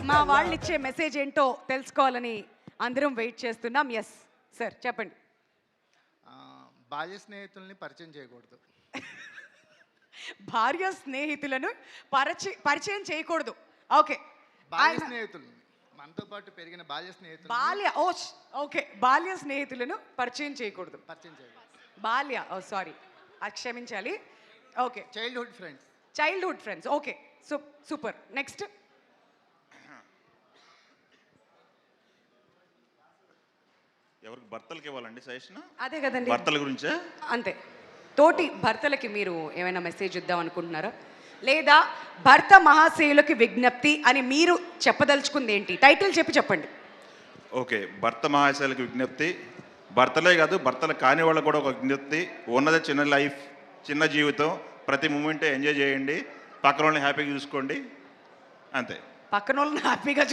మా వాళ్ళు ఇచ్చే మెసేజ్ ఏంటో తెలుసుకోవాలని అందరం వెయిట్ చేస్తున్నాం. ఎస్ సార్ చెప్పండి. బాల్య స్నేహితుల్ని పరిచయం చేయకూడదు. భార్య స్నేహితులను పరిచయం చేయకూడదు. ఓకే. బాల్య స్నేహితుల్ని మనతో పాటు పెరిగిన బాల్య స్నేహితులు ఓకే, బాల్య స్నేహితులను పరిచయం చేయకూడదు. పరిచయం చేయకూడదు. బాల్య సారీ క్షమించాలి. Okay, childhood friends. Okay, super. Next. ఎవరికి భర్తలకి ఇవ్వాలండి సజెషన్? అదే కదండి, భర్తల గురించే. అంతే. తోటి భర్తలకి మీరు ఏమైనా మెసేజ్ ఇద్దాం అనుకుంటున్నారా, లేదా భర్త మహాశయులకి విజ్ఞప్తి అని మీరు చెప్పదలుచుకుంది ఏంటి? టైటిల్ చెప్పండి. ఓకే, భర్త మహాశయులకి విజ్ఞప్తి. భర్తలే కాదు, భర్తలు కాని వాళ్ళకు కూడా ఒక విజ్ఞప్తి. ఉన్నదే చిన్న లైఫ్, చిన్న జీవితం. ప్రతి మూమెంటే ఎంజాయ్ చేయండి. పక్కన వాళ్ళని హ్యాపీగా చూసుకోండి, అంతే. పక్కన వాళ్ళని హ్యాపీగా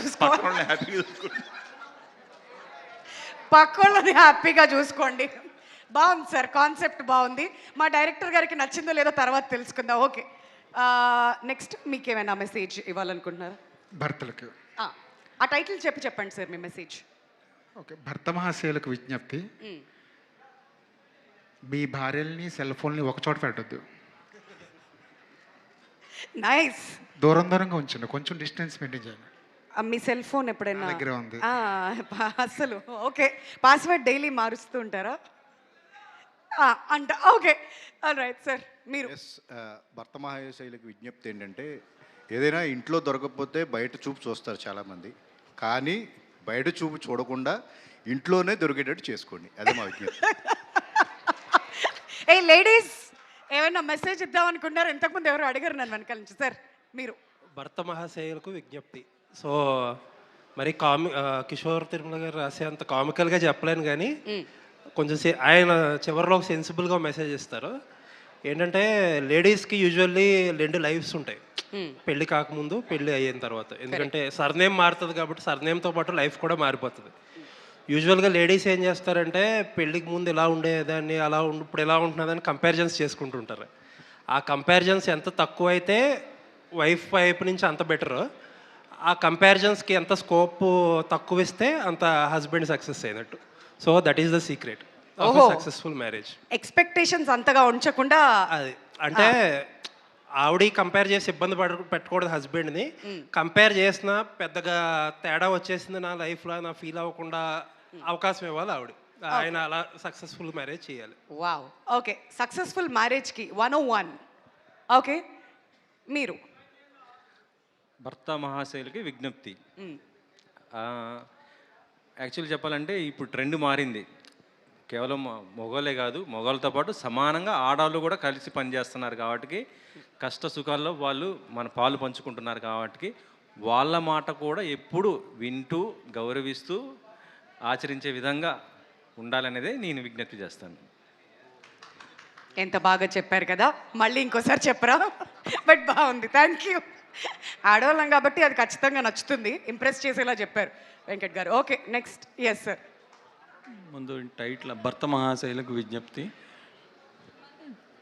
చూసుకోండి. బాగుంది సార్, కాన్సెప్ట్ బాగుంది. మా డైరెక్టర్ గారికి నచ్చిందో లేదో తర్వాత తెలుసుకుందాం. ఓకే, నెక్స్ట్ మీకు ఏమైనా మెసేజ్ ఇవ్వాలనుకుంటున్నారా? భర్తలకు ఆ టైటిల్ చెప్పండి సార్ మీ మెసేజ్. ఓకే, భర్త మహాశయులకు విజ్ఞప్తి. మీ భార్యల్ని సెల్ ఫోన్ని ఒక చోట పెట్టద్దు. నైస్. దూరంగా ఉంచండి, కొంచెం డిస్టెన్స్ మెయింటైన్ చేయండి. మీ సెల్ ఫోన్ ఎప్పుడైనా దగ్గర ఉంది? అసలు ఓకే, పాస్వర్డ్ డైలీ మారుస్తూ ఉంటారా అంట? Okay, all right sir. మీరు భర్త మహాశయులకు విజ్ఞప్తి ఏంటంటే, ఏదైనా ఇంట్లో దొరకకపోతే బయట చూపు చూస్తారు చాలామంది, కానీ బయట చూపు చూడకుండా ఇంట్లోనే దొరికేటట్టు చేసుకోండి. అదే మా విజ్ఞప్తి. ఏ లేడీస్ ఏమైనా మెసేజ్ ఇద్దాం అనుకున్నారు? ఇంతకుముందు ఎవరు అడిగారు నన్ను వెనకాల నుంచి. సార్ మీరు. భర్త మహాశయులకు విజ్ఞప్తి. సో మరి కిషోర్ తిరుమల గారు రాసేంత కామికల్గా చెప్పలేను, కానీ కొంచెం ఆయన చివరిలో ఒక సెన్సిబుల్గా మెసేజ్ ఇస్తారు. ఏంటంటే లేడీస్కి యూజువల్లీ 2 లైఫ్స్ ఉంటాయి, పెళ్లి కాకముందు, పెళ్లి అయిన తర్వాత. ఎందుకంటే సర్నేమ్ మారుతుంది కాబట్టి సర్నేమ్తో పాటు లైఫ్ కూడా మారిపోతుంది. యూజువల్గా లేడీస్ ఏం చేస్తారంటే, పెళ్ళికి ముందు ఇలా ఉండేదాన్ని, ఇప్పుడు ఎలా ఉంటున్నదని కంపారిజన్స్ చేసుకుంటుంటారు. ఆ కంపారిజన్స్ ఎంత తక్కువ అయితే వైఫ్ వైపు నుంచి అంత బెటర్. ఆ కంపారిజన్స్కి ఎంత స్కోప్ తక్కువ ఇస్తే అంత హస్బెండ్ సక్సెస్ అయినట్టు. So that is the secret of successful marriage. Expectations అంతగా ఉంచకుండా. అది అంటే ఆవిడ కంపేర్ చేసి ఇబ్బంది పెట్టకూడదు హస్బెండ్ని. కంపేర్ చేసినా పెద్దగా తేడా వచ్చేసింది నా లైఫ్లో నా ఫీల్ అవ్వకుండా అవకాశం ఇవ్వాలి ఆవిడ. ఆయన అలా సక్సెస్ఫుల్ మ్యారేజ్ చేయాలి. Wow, okay. సక్సెస్ఫుల్ మ్యారేజ్కి 101. ఓకే, మీరు. భర్త మహాశయులకి విజ్ఞప్తి. యాక్చువల్లీ చెప్పాలంటే ఇప్పుడు ట్రెండ్ మారింది. కేవలం మగవాళ్ళే కాదు, మగవాళ్ళతో పాటు సమానంగా ఆడవాళ్ళు కూడా కలిసి పనిచేస్తున్నారు. కాబట్టి కష్ట సుఖాల్లో వాళ్ళు మన పాలు పంచుకుంటున్నారు. కాబట్టి వాళ్ళ మాట కూడా ఎప్పుడు వింటూ గౌరవిస్తూ ఆచరించే విధంగా ఉండాలనేదే నేను విజ్ఞప్తి చేస్తాను. ఎంత బాగా చెప్పారు కదా, మళ్ళీ ఇంకోసారి చెప్పరా? బట్ బాగుంది, థ్యాంక్ యూ. ఆడవాళ్ళం కాబట్టి అది ఖచ్చితంగా నచ్చుతుంది, ఇంప్రెస్ చేసేలా చెప్పారు వెంకట్ గారు. Okay, next. Yes sir. ముందు టైటిల్ భర్త మహాశైలకు విజ్ఞప్తి.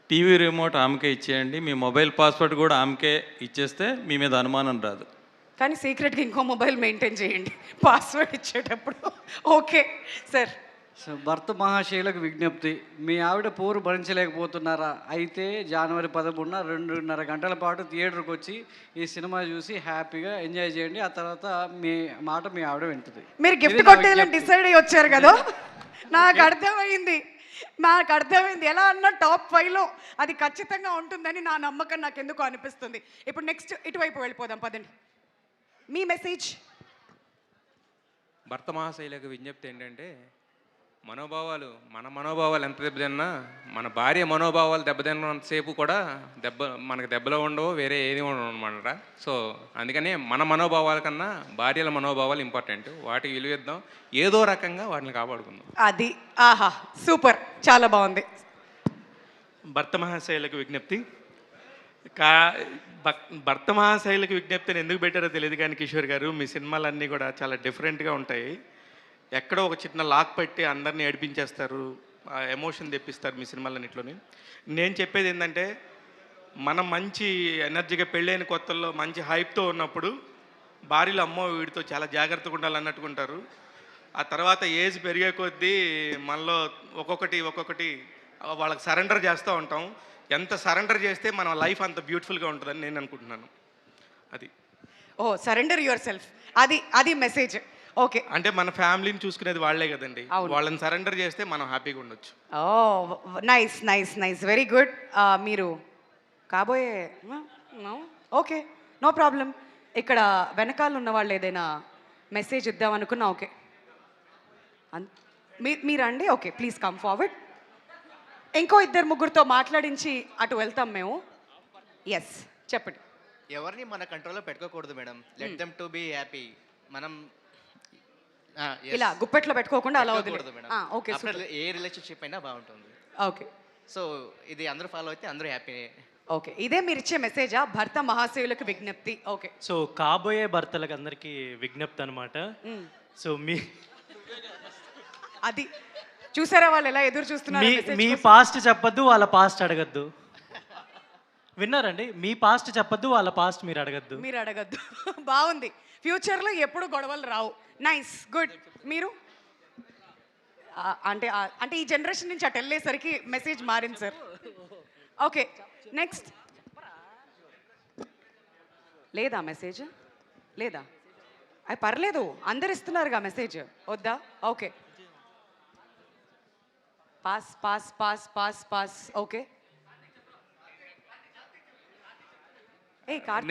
టీవీ రిమోట్ ఆమెకే ఇచ్చేయండి, మీ మొబైల్ పాస్వర్డ్ కూడా ఆమెకే ఇచ్చేస్తే మీ మీద అనుమానం రాదు. కానీ సీక్రెట్గా ఇంకో మొబైల్ మెయింటైన్ చేయండి పాస్వర్డ్ ఇచ్చేటప్పుడు. Okay sir. సో భర్త మహాశయులకు విజ్ఞప్తి. మీ ఆవిడ పోరు భరించలేకపోతున్నారా? అయితే జనవరి 13న 2.5 గంటల పాటు థియేటర్కి వచ్చి ఈ సినిమా చూసి హ్యాపీగా ఎంజాయ్ చేయండి. ఆ తర్వాత మీ మాట మీ ఆవిడ వింటుంది. మీరు గిఫ్ట్ కొట్టేయాలని డిసైడ్ అయ్యి వచ్చారు కదా, నాకు అర్థమైంది. ఎలా అన్నా టాప్ 5లో అది ఖచ్చితంగా ఉంటుందని నా నమ్మకం నాకు ఎందుకు అనిపిస్తుంది. ఇప్పుడు నెక్స్ట్ ఇటువైపు వెళ్ళిపోదాం, పదండి. మీ మెసేజ్. భర్త మహాశైలకు విజ్ఞప్తి ఏంటంటే, మన మనోభావాలు ఎంత దెబ్బతిన్నా, మన భార్య మనోభావాలు దెబ్బతిన్నంతసేపు కూడా మనకు దెబ్బలో ఉండవు, వేరే ఏది ఉండవు అనమాట. సో అందుకని మన మనోభావాల కన్నా భార్యల మనోభావాలు ఇంపార్టెంట్. వాటికి విలువిద్దాం, ఏదో రకంగా వాటిని కాపాడుకుందాం. అది ఆహా, సూపర్, చాలా బాగుంది. భర్త మహాశైలకు విజ్ఞప్తి. భర్త మహాశైలకు విజ్ఞప్తిని ఎందుకు పెట్టారో తెలియదు, కానీ కిషోర్ గారు మీ సినిమాలన్నీ కూడా చాలా డిఫరెంట్గా ఉంటాయి. ఎక్కడో ఒక చిన్న లాక్ పెట్టి అందరినీ ఏడిపించేస్తారు, ఎమోషన్ తెప్పిస్తారు మీ సినిమాలన్నింటిలోని. నేను చెప్పేది ఏంటంటే, మనం మంచి ఎనర్జీగా పెళ్ళైన కొత్తల్లో మంచి హైప్తో ఉన్నప్పుడు భార్యలు అమ్మో వీడితో చాలా జాగ్రత్తగా ఉండాలన్నట్టుకుంటారు. ఆ తర్వాత ఏజ్ పెరిగే కొద్దీ మనలో ఒక్కొక్కటి వాళ్ళకి సరెండర్ చేస్తూ ఉంటాం. ఎంత సరెండర్ చేస్తే మన లైఫ్ అంత బ్యూటిఫుల్గా ఉంటుందని నేను అనుకుంటున్నాను. అది ఓ సరెండర్ యువర్ సెల్ఫ్, అది మెసేజ్. ఓకే, అంటే మన ఫ్యామిలీని చూసుకునేది వాళ్ళే కదండి. అవును. వాళ్ళని సరెండర్ చేస్తే మనం హ్యాపీగా ఉండొచ్చు. Oh nice nice nice, very good. మీరు కాబోయే ఓకే, నో ప్రాబ్లం. ఇక్కడ వెనకాల ఉన్న వాళ్ళు ఏదైనా మెసేజ్ ఇద్దాం అనుకున్నా ఓకే, మీరండి. Okay, please come forward. ఇంకో 2-3తో మాట్లాడించి అటు వెళ్తాం మేము. ఎస్, చెప్పండి. ఎవరిని మన కంట్రోల్లో పెట్టుకోకూడదు madam. Let them to be happy. మనం ఇలా గుప్పెట్లో పెట్టుకోకుండా అలా పెట్టుకోకూడదు వదిలేదు. Madam. Okay, After a relationship అయినా బాగుంటుంది. ఓకే సో ఇది అందరూ ఫాలో అయితే అందరూ హ్యాపీ. ఓకే, ఇదే మీరు ఇచ్చే మెసేజా? భర్త మహాశయులకు విజ్ఞప్తి. ఓకే, సో కాబోయే భర్తలకు అందరికీ విజ్ఞప్తి అనమాట. సో అది చూసారా వాళ్ళు ఎలా ఎదురు చూస్తున్నారు మీ పాస్ట్ చెప్పొద్దు, వాళ్ళ పాస్ట్ అడగద్దు. విన్నారండి? మీ పాస్ట్ చెప్పొద్దు, వాళ్ళ పాస్ట్ మీరు అడగద్దు. మీరు అడగద్దు. బాగుంది. ఫ్యూచర్లో ఎప్పుడు గొడవలు రావు. Nice, good. మీరు అంటే ఈ జనరేషన్ నుంచి అటు వెళ్ళేసరికి మెసేజ్ మారింది సార్. Okay, next. లేదా మెసేజ్ లేదా? అది పర్లేదు, అందరు ఇస్తున్నారుగా మెసేజ్. వద్దా? Okay, pass pass pass pass pass. Okay,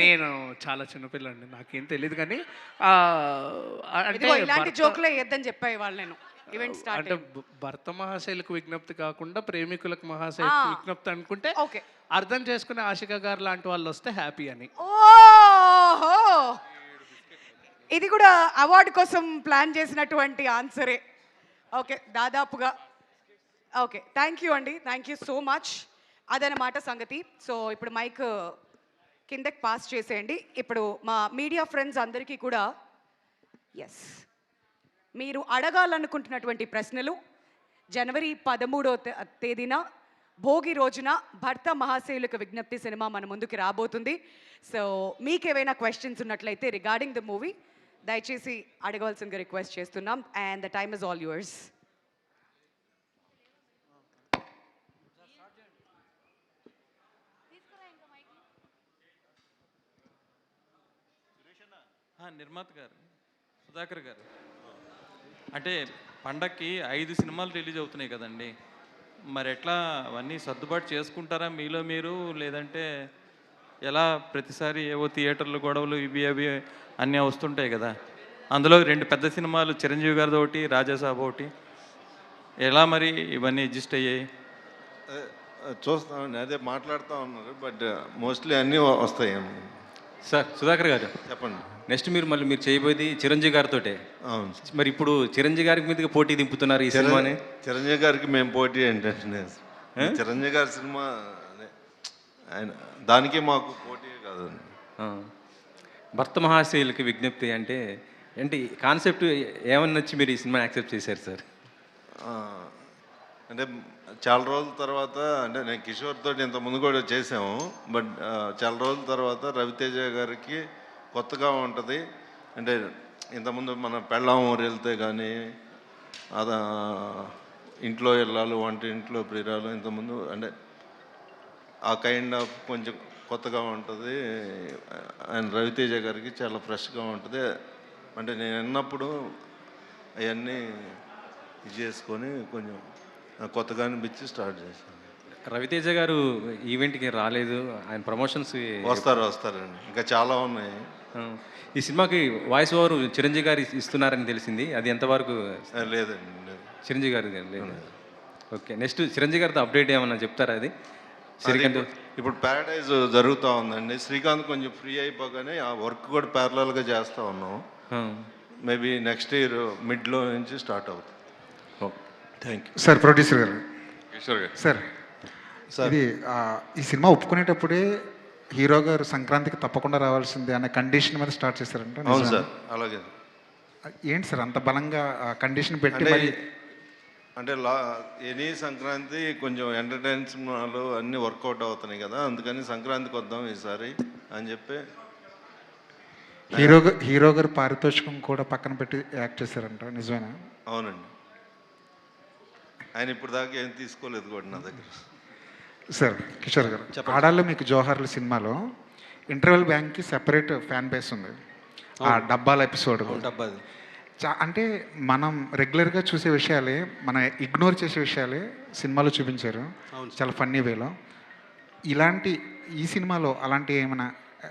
నేను చాలా చిన్నపిల్లండి, నాకేం తెలియదు కానీ అంటే ఇలాంటి జోకులే వేయద్దని చెప్పాయి వాళ్ళు. నేను ఈవెంట్ స్టార్ట్ అంటే భర్త మహాశైలకు విజ్ఞప్తి కాకుండా ప్రేమికులకు మహాశైలకు విజ్ఞప్తి అనుకుంటే ఓకే, అర్థం చేసుకునే ఆశిక గారు లాంటి వాళ్ళు వస్తే హ్యాపీ అని. ఓహో, ఇది కూడా అవార్డు కోసం ప్లాన్ చేసినటువంటి ఆన్సరే. ఓకే, దాదాపుగా. ఓకే, థ్యాంక్ యూ అండి, థ్యాంక్ యూ సో మచ్. అదనమాట సంగతి. సో ఇప్పుడు మైక్ కిందకి పాస్ చేసేయండి. ఇప్పుడు మా మీడియా ఫ్రెండ్స్ అందరికీ కూడా ఎస్, మీరు అడగాలనుకుంటున్నటువంటి ప్రశ్నలు జనవరి 13వ తేదీన భోగి రోజున భర్త మహాశయులకు విజ్ఞప్తి సినిమా మన ముందుకి రాబోతుంది. సో మీకేమైనా క్వశ్చన్స్ ఉన్నట్లయితే రిగార్డింగ్ ద మూవీ దయచేసి అడగవలసిందిగా రిక్వెస్ట్ చేస్తున్నాం. And the time is all yours. నిర్మాత గారు, సుధాకర్ గారు, అంటే పండక్కి 5 సినిమాలు రిలీజ్ అవుతున్నాయి కదండి, మరి ఎట్లా అవన్నీ సర్దుబాటు చేసుకుంటారా మీలో మీరు, లేదంటే ఎలా? ప్రతిసారి ఏవో థియేటర్లు గొడవలు ఇవి అవి అన్నీ వస్తుంటాయి కదా. అందులో 2 పెద్ద సినిమాలు చిరంజీవి గారిది ఒకటి, రాజాసాబ్ ఒకటి. ఎలా మరి ఇవన్నీ అడ్జస్ట్ అయ్యాయి? చూస్తామండి, అదే మాట్లాడుతూ ఉన్నారు. బట్ మోస్ట్లీ అన్నీ వస్తాయి. సార్ సుధాకర్ గారు చెప్పండి. నెక్స్ట్ మీరు చేయబోయేది చిరంజీవి గారితోటే. అవును. మరి ఇప్పుడు చిరంజీవి గారికి మీదకి పోటీ దింపుతున్నారు ఈ సినిమాని. చిరంజీవి గారికి మేము పోటీ ఏంటంటే చిరంజీవి గారి సినిమా ఆయన, దానికి మాకు పోటీ కాదు. భర్త మహాశయులకి విజ్ఞప్తి అంటే ఏంటి కాన్సెప్ట్? ఏమని నచ్చి మీరు ఈ సినిమాని యాక్సెప్ట్ చేశారు సార్? అంటే చాలా రోజుల తర్వాత, అంటే నేను కిషోర్ తోటి ఇంతకుముందు కూడా చేసాము. బట్ చాలా రోజుల తర్వాత రవితేజ గారికి కొత్తగా ఉంటుంది. అంటే ఇంతకుముందు మన పెళ్ళాం ఊరు వెళ్తే కానీ అదా ఇంట్లో వెళ్ళాలి, ఇంట్లో ప్రియురాలు, ఇంతకుముందు అంటే ఆ కైండ్ ఆఫ్ కొంచెం కొత్తగా ఉంటుంది. అండ్ రవితేజ గారికి చాలా ఫ్రెష్గా ఉంటుంది. అంటే నేను విన్నప్పుడు అవన్నీ ఇది చేసుకొని కొంచెం కొత్తగా అనిపించి స్టార్ట్ చేశాను. రవితేజ గారు ఈవెంట్కి రాలేదు, ఆయన ప్రమోషన్స్ వస్తారండి, ఇంకా చాలా ఉన్నాయి. ఈ సినిమాకి వాయిస్ ఓవర్ చిరంజీవి గారు ఇస్తున్నారని తెలిసింది, అది ఎంతవరకు? లేదండి, లేదు. చిరంజీవి గారు లేదు. ఓకే, నెక్స్ట్ చిరంజీవి గారితో అప్డేట్ ఏమన్నా చెప్తారా? అది శ్రీకాంత్ ఇప్పుడు ప్యారడైజ్ జరుగుతూ ఉందండి. శ్రీకాంత్ కొంచెం ఫ్రీ అయిపోగానే ఆ వర్క్ కూడా ప్యారలల్గా చేస్తూ ఉన్నాం. మేబీ నెక్స్ట్ ఇయర్ మిడ్లో నుంచి స్టార్ట్ అవుతుంది. Thank you sir. ప్రొడ్యూసర్ గారు, కిషోర్ గారు సార్, ఇది ఈ సినిమా ఒప్పుకునేటప్పుడే హీరో గారు సంక్రాంతికి తప్పకుండా రావాల్సిందే అనే కండిషన్ మీద స్టార్ట్ చేశారంట. అవును సార్, అలాగే. ఏంటి సార్ అంత బలంగా కండిషన్ పెట్టి మరి? అంటే ఎనీ సంక్రాంతి కొంచెం ఎంటర్టైన్మెంట్లు అన్నీ వర్కౌట్ అవుతున్నాయి కదా, అందుకని సంక్రాంతికి వద్దాం ఈసారి అని చెప్పి. హీరో గారు పారితోషికం కూడా పక్కన పెట్టి యాక్ట్ చేశారంట, నిజమేనా? అవునండి. ఆయన ఇప్పుడు దాకా ఏం తీసుకోలేదు కూడా నా దగ్గర. సార్ కిషోర్ గారు, ఆడాల్లో మీకు జోహార్లు సినిమాలో ఇంటర్వెల్ బ్యాంక్కి సెపరేట్ ఫ్యాన్ బేస్ ఉంది. ఆ డబ్బాల ఎపిసోడ్ అంటే మనం రెగ్యులర్గా చూసే విషయాలే, మనం ఇగ్నోర్ చేసే విషయాలే సినిమాలో చూపించారు చాలా ఫన్నీ వేలో. ఈ సినిమాలో అలాంటి ఏమైనా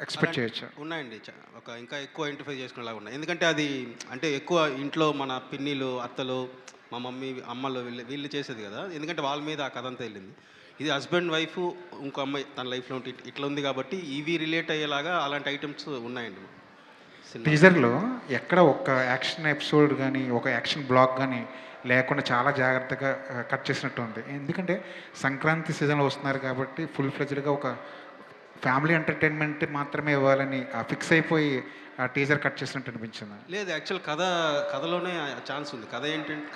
ఎక్స్పెక్ట్ చేయొచ్చా? ఉన్నాయండి, ఒక ఇంకా ఎక్కువ ఐడెంటిఫై చేసుకునేలాగా ఉన్నాయి. ఎందుకంటే అది అంటే ఎక్కువ ఇంట్లో మన పిన్నిలు, అత్తలు, మా మమ్మీ, అమ్మలు వీళ్ళు చేసేది కదా. ఎందుకంటే వాళ్ళ మీద ఆ కథ అంతా వెళ్ళింది. ఇది హస్బెండ్ వైఫ్, ఇంకో అమ్మాయి తన లైఫ్లో ఉంటే ఇట్లా ఉంది కాబట్టి ఇవి రిలేట్ అయ్యేలాగా అలాంటి ఐటమ్స్ ఉన్నాయండి. టీజర్లో ఎక్కడ ఒక యాక్షన్ ఎపిసోడ్ కానీ ఒక యాక్షన్ బ్లాక్ కానీ లేకుండా చాలా జాగ్రత్తగా కట్ చేసినట్టు ఉంది. ఎందుకంటే సంక్రాంతి సీజన్లో వస్తున్నారు కాబట్టి ఫుల్ ఫ్లెజ్డ్గా ఒక ఫ్యామిలీ ఎంటర్టైన్మెంట్ మాత్రమే ఇవ్వాలని ఫిక్స్ అయిపోయి ఆ టీజర్ కట్ చేసినట్టు అనిపించింది. లేదు, యాక్చువల్ కథలోనే ఛాన్స్ ఉంది.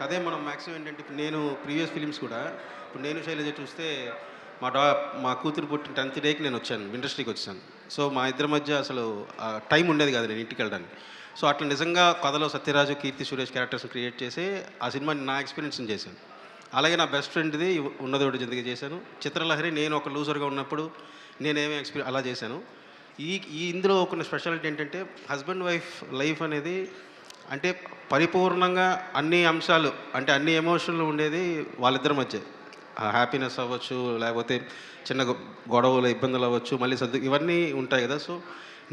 కథే మనం మ్యాక్సిమం ఏంటంటే, ఇప్పుడు నేను ప్రీవియస్ ఫిలిమ్స్ కూడా, ఇప్పుడు నేను శైలజ చూస్తే మా కూతురు పుట్టిన 10th డేకి నేను వచ్చాను, ఇండస్ట్రీకి వచ్చాను. సో మా ఇద్దరి మధ్య అసలు టైం ఉండేది కాదు నేను ఇంటికి వెళ్ళడానికి. సో అట్లా నిజంగా కథలో సత్యరాజు, కీర్తి సురేష్ క్యారెక్టర్స్ క్రియేట్ చేసి ఆ సినిమా నా ఎక్స్పీరియన్స్ని చేశాను. అలాగే నా బెస్ట్ ఫ్రెండ్ది ఉన్నది ఒకటి జిందగీ చేశాను. చిత్రలహరి నేను ఒక లూజర్గా ఉన్నప్పుడు నేనేమీ అలా చేశాను. ఇందులో ఒక స్పెషాలిటీ ఏంటంటే, హస్బెండ్ వైఫ్ లైఫ్ అనేది అంటే పరిపూర్ణంగా అన్ని అంశాలు, అంటే అన్ని ఎమోషన్లు ఉండేది వాళ్ళిద్దరి మధ్య. హ్యాపీనెస్ అవ్వచ్చు, లేకపోతే చిన్న గొడవలు, ఇబ్బందులు అవ్వచ్చు, మళ్ళీ ఇవన్నీ ఉంటాయి కదా. సో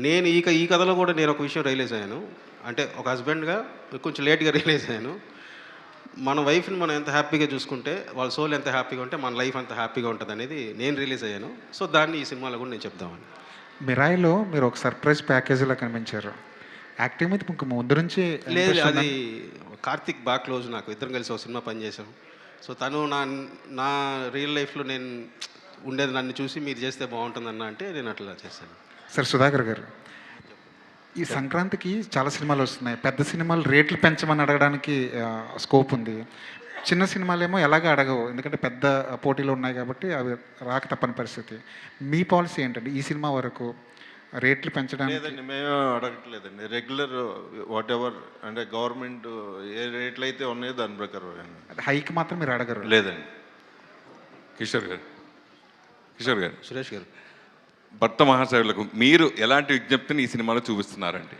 నేను ఈ కథలో కూడా నేను ఒక విషయం రియలైజ్ అయ్యాను. అంటే ఒక హస్బెండ్గా కొంచెం లేట్గా రియలైజ్ అయ్యాను. మన వైఫ్ని మనం ఎంత హ్యాపీగా చూసుకుంటే, వాళ్ళ సోల్ ఎంత హ్యాపీగా ఉంటే మన లైఫ్ అంత హ్యాపీగా ఉంటుంది అనేది నేను రిలీజ్ అయ్యాను. సో దాన్ని ఈ సినిమాలో కూడా నేను చెప్దామని. మిరాయిలో మీరు ఒక సర్ప్రైజ్ ప్యాకేజీలో కనిపించారు. యాక్టింగ్ మీద మీకు ముందు నుంచి లేదు, అది కార్తిక్ బాగా క్లోజ్, నాకు ఇద్దరం కలిసి ఒక సినిమా పనిచేసాం. సో తను నా రియల్ లైఫ్లో నేను ఉండేది నన్ను చూసి మీరు చేస్తే బాగుంటుందన్న అంటే నేను అట్లా చేశాను. సార్ సుధాకర్ గారు, ఈ సంక్రాంతికి చాలా సినిమాలు వస్తున్నాయి. పెద్ద సినిమాలు రేట్లు పెంచమని అడగడానికి స్కోప్ ఉంది. చిన్న సినిమాలేమో ఎలాగ అడగవు, ఎందుకంటే పెద్ద పోటీలు ఉన్నాయి కాబట్టి అవి రాక తప్పని పరిస్థితి. మీ పాలసీ ఏంటంటే ఈ సినిమా వరకు రేట్లు పెంచడానికి? లేదండి, మేము అడగట్లేదండి. రెగ్యులర్ వాట్ ఎవర్, అంటే గవర్నమెంట్ ఏ రేట్లు అయితే ఉన్నాయో దాని ప్రకారం. హైక్ మాత్రం మీరు అడగరు? లేదండి. కిషోర్ గారు, సురేష్ గారు, భర్త మహాశయులకు మీరు ఎలాంటి విజ్ఞప్తిని ఈ సినిమాలో చూపిస్తున్నారండి?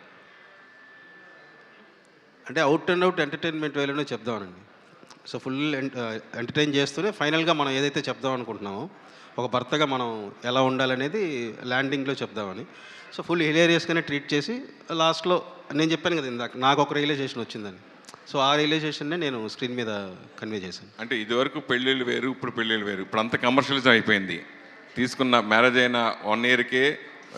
అంటే అవుట్ అండ్ అవుట్ ఎంటర్టైన్మెంట్ వేలోనే చెప్దామనండి. సో ఫుల్ ఎంటర్టైన్ చేస్తూనే ఫైనల్గా మనం ఏదైతే చెప్దాం అనుకుంటున్నామో, ఒక భర్తగా మనం ఎలా ఉండాలనేది ల్యాండింగ్లో చెప్దామని. సో ఫుల్ హిలేరియస్గానే ట్రీట్ చేసి లాస్ట్లో నేను చెప్పాను కదా ఇందాక, నాకు ఒక రియలైజేషన్ వచ్చిందని. సో ఆ రియలైజేషన్నే నేను స్క్రీన్ మీద కన్వే చేశాను. అంటే ఇదివరకు పెళ్ళిళ్ళు వేరు, ఇప్పుడు పెళ్ళిళ్ళు వేరు. ఇప్పుడు అంత కమర్షియలిజం అయిపోయింది. తీసుకున్న మ్యారేజ్ అయిన 1 ఇయర్కే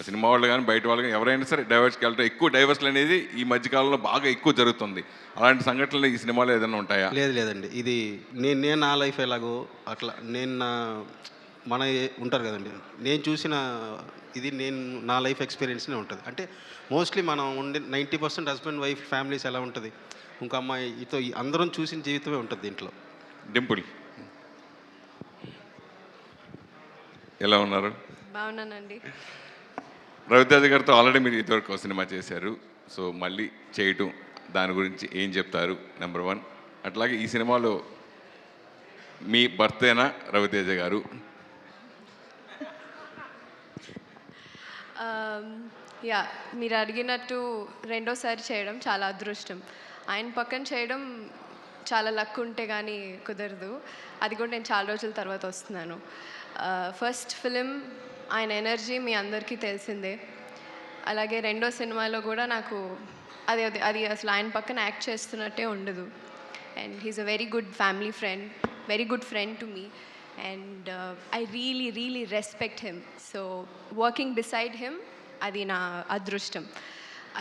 సినిమా వాళ్ళు కానీ బయట వాళ్ళు కానీ ఎవరైనా సరే డైవర్స్కి వెళ్ళటం, ఎక్కువ డైవర్స్లు అనేది ఈ మధ్యకాలంలో బాగా ఎక్కువ జరుగుతుంది. అలాంటి సంఘటనలు ఈ సినిమాలో ఏదైనా ఉంటాయా? లేదండి, ఇది నేను నా లైఫ్ ఎలాగో అట్లా నేను మన ఉంటారు కదండి, నేను చూసిన ఇది నేను నా లైఫ్ ఎక్స్పీరియన్స్నే ఉంటుంది. అంటే మోస్ట్లీ మనం ఉండే 90% హస్బెండ్ వైఫ్ ఫ్యామిలీస్ ఎలా ఉంటుంది, ఇంకో అమ్మాయితో అందరం చూసిన జీవితమే ఉంటుంది దీంట్లో. డింపుల్ ఎలా ఉన్నారు? బాగున్నానండి. రవితేజ గారితో ఆల్రెడీ మీరు ఇదివరకు సినిమా చేశారు. సో మళ్ళీ చేయటం, దాని గురించి ఏం చెప్తారు? నెంబర్ 1. అట్లాగే ఈ సినిమాలో మీ భర్తేనా రవితేజ గారు? యా, మీరు అడిగినట్టు రెండోసారి చేయడం చాలా అదృష్టం. ఆయన పక్కన చేయడం చాలా లక్ ఉంటే కానీ కుదరదు. అది కూడా నేను చాలా రోజుల తర్వాత వస్తున్నాను. ఫస్ట్ ఫిలిం ఆయన ఎనర్జీ మీ అందరికీ తెలిసిందే. అలాగే రెండో సినిమాలో కూడా నాకు అది అసలు ఆయన పక్కన యాక్ట్ చేస్తున్నట్టే ఉండదు. And he's a very good family friend, very good friend to me. And I really respect him. So working beside him అది నా అదృష్టం.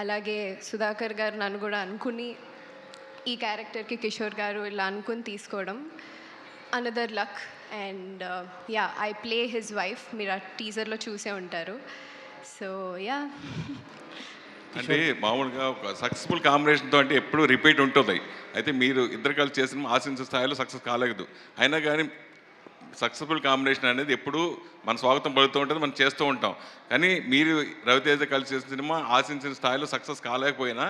అలాగే సుధాకర్ గారు నన్ను కూడా అనుకుని ఈ క్యారెక్టర్కి కిషోర్ గారు ఇలా అనుకుని తీసుకోవడం another luck. And yeah, I play his wife, మీరు ఆ టీజర్లో చూసే ఉంటారు. సో యా, అంటే మామూలుగా ఒక సక్సెస్ఫుల్ కాంబినేషన్తో అంటే ఎప్పుడూ రిపీట్ ఉంటుంది. అయితే మీరు ఇద్దరు కలిసి చేసిన ఆశించే స్థాయిలో సక్సెస్ కాలేదు. అయినా కానీ సక్సెస్ఫుల్ కాంబినేషన్ అనేది ఎప్పుడూ మన స్వాగతం పలుకుతూ ఉంటుంది, మనం చేస్తూ ఉంటాం. కానీ మీరు రవితేజ కలిసి చేసిన సినిమా ఆశించిన స్థాయిలో సక్సెస్ కాలేకపోయినా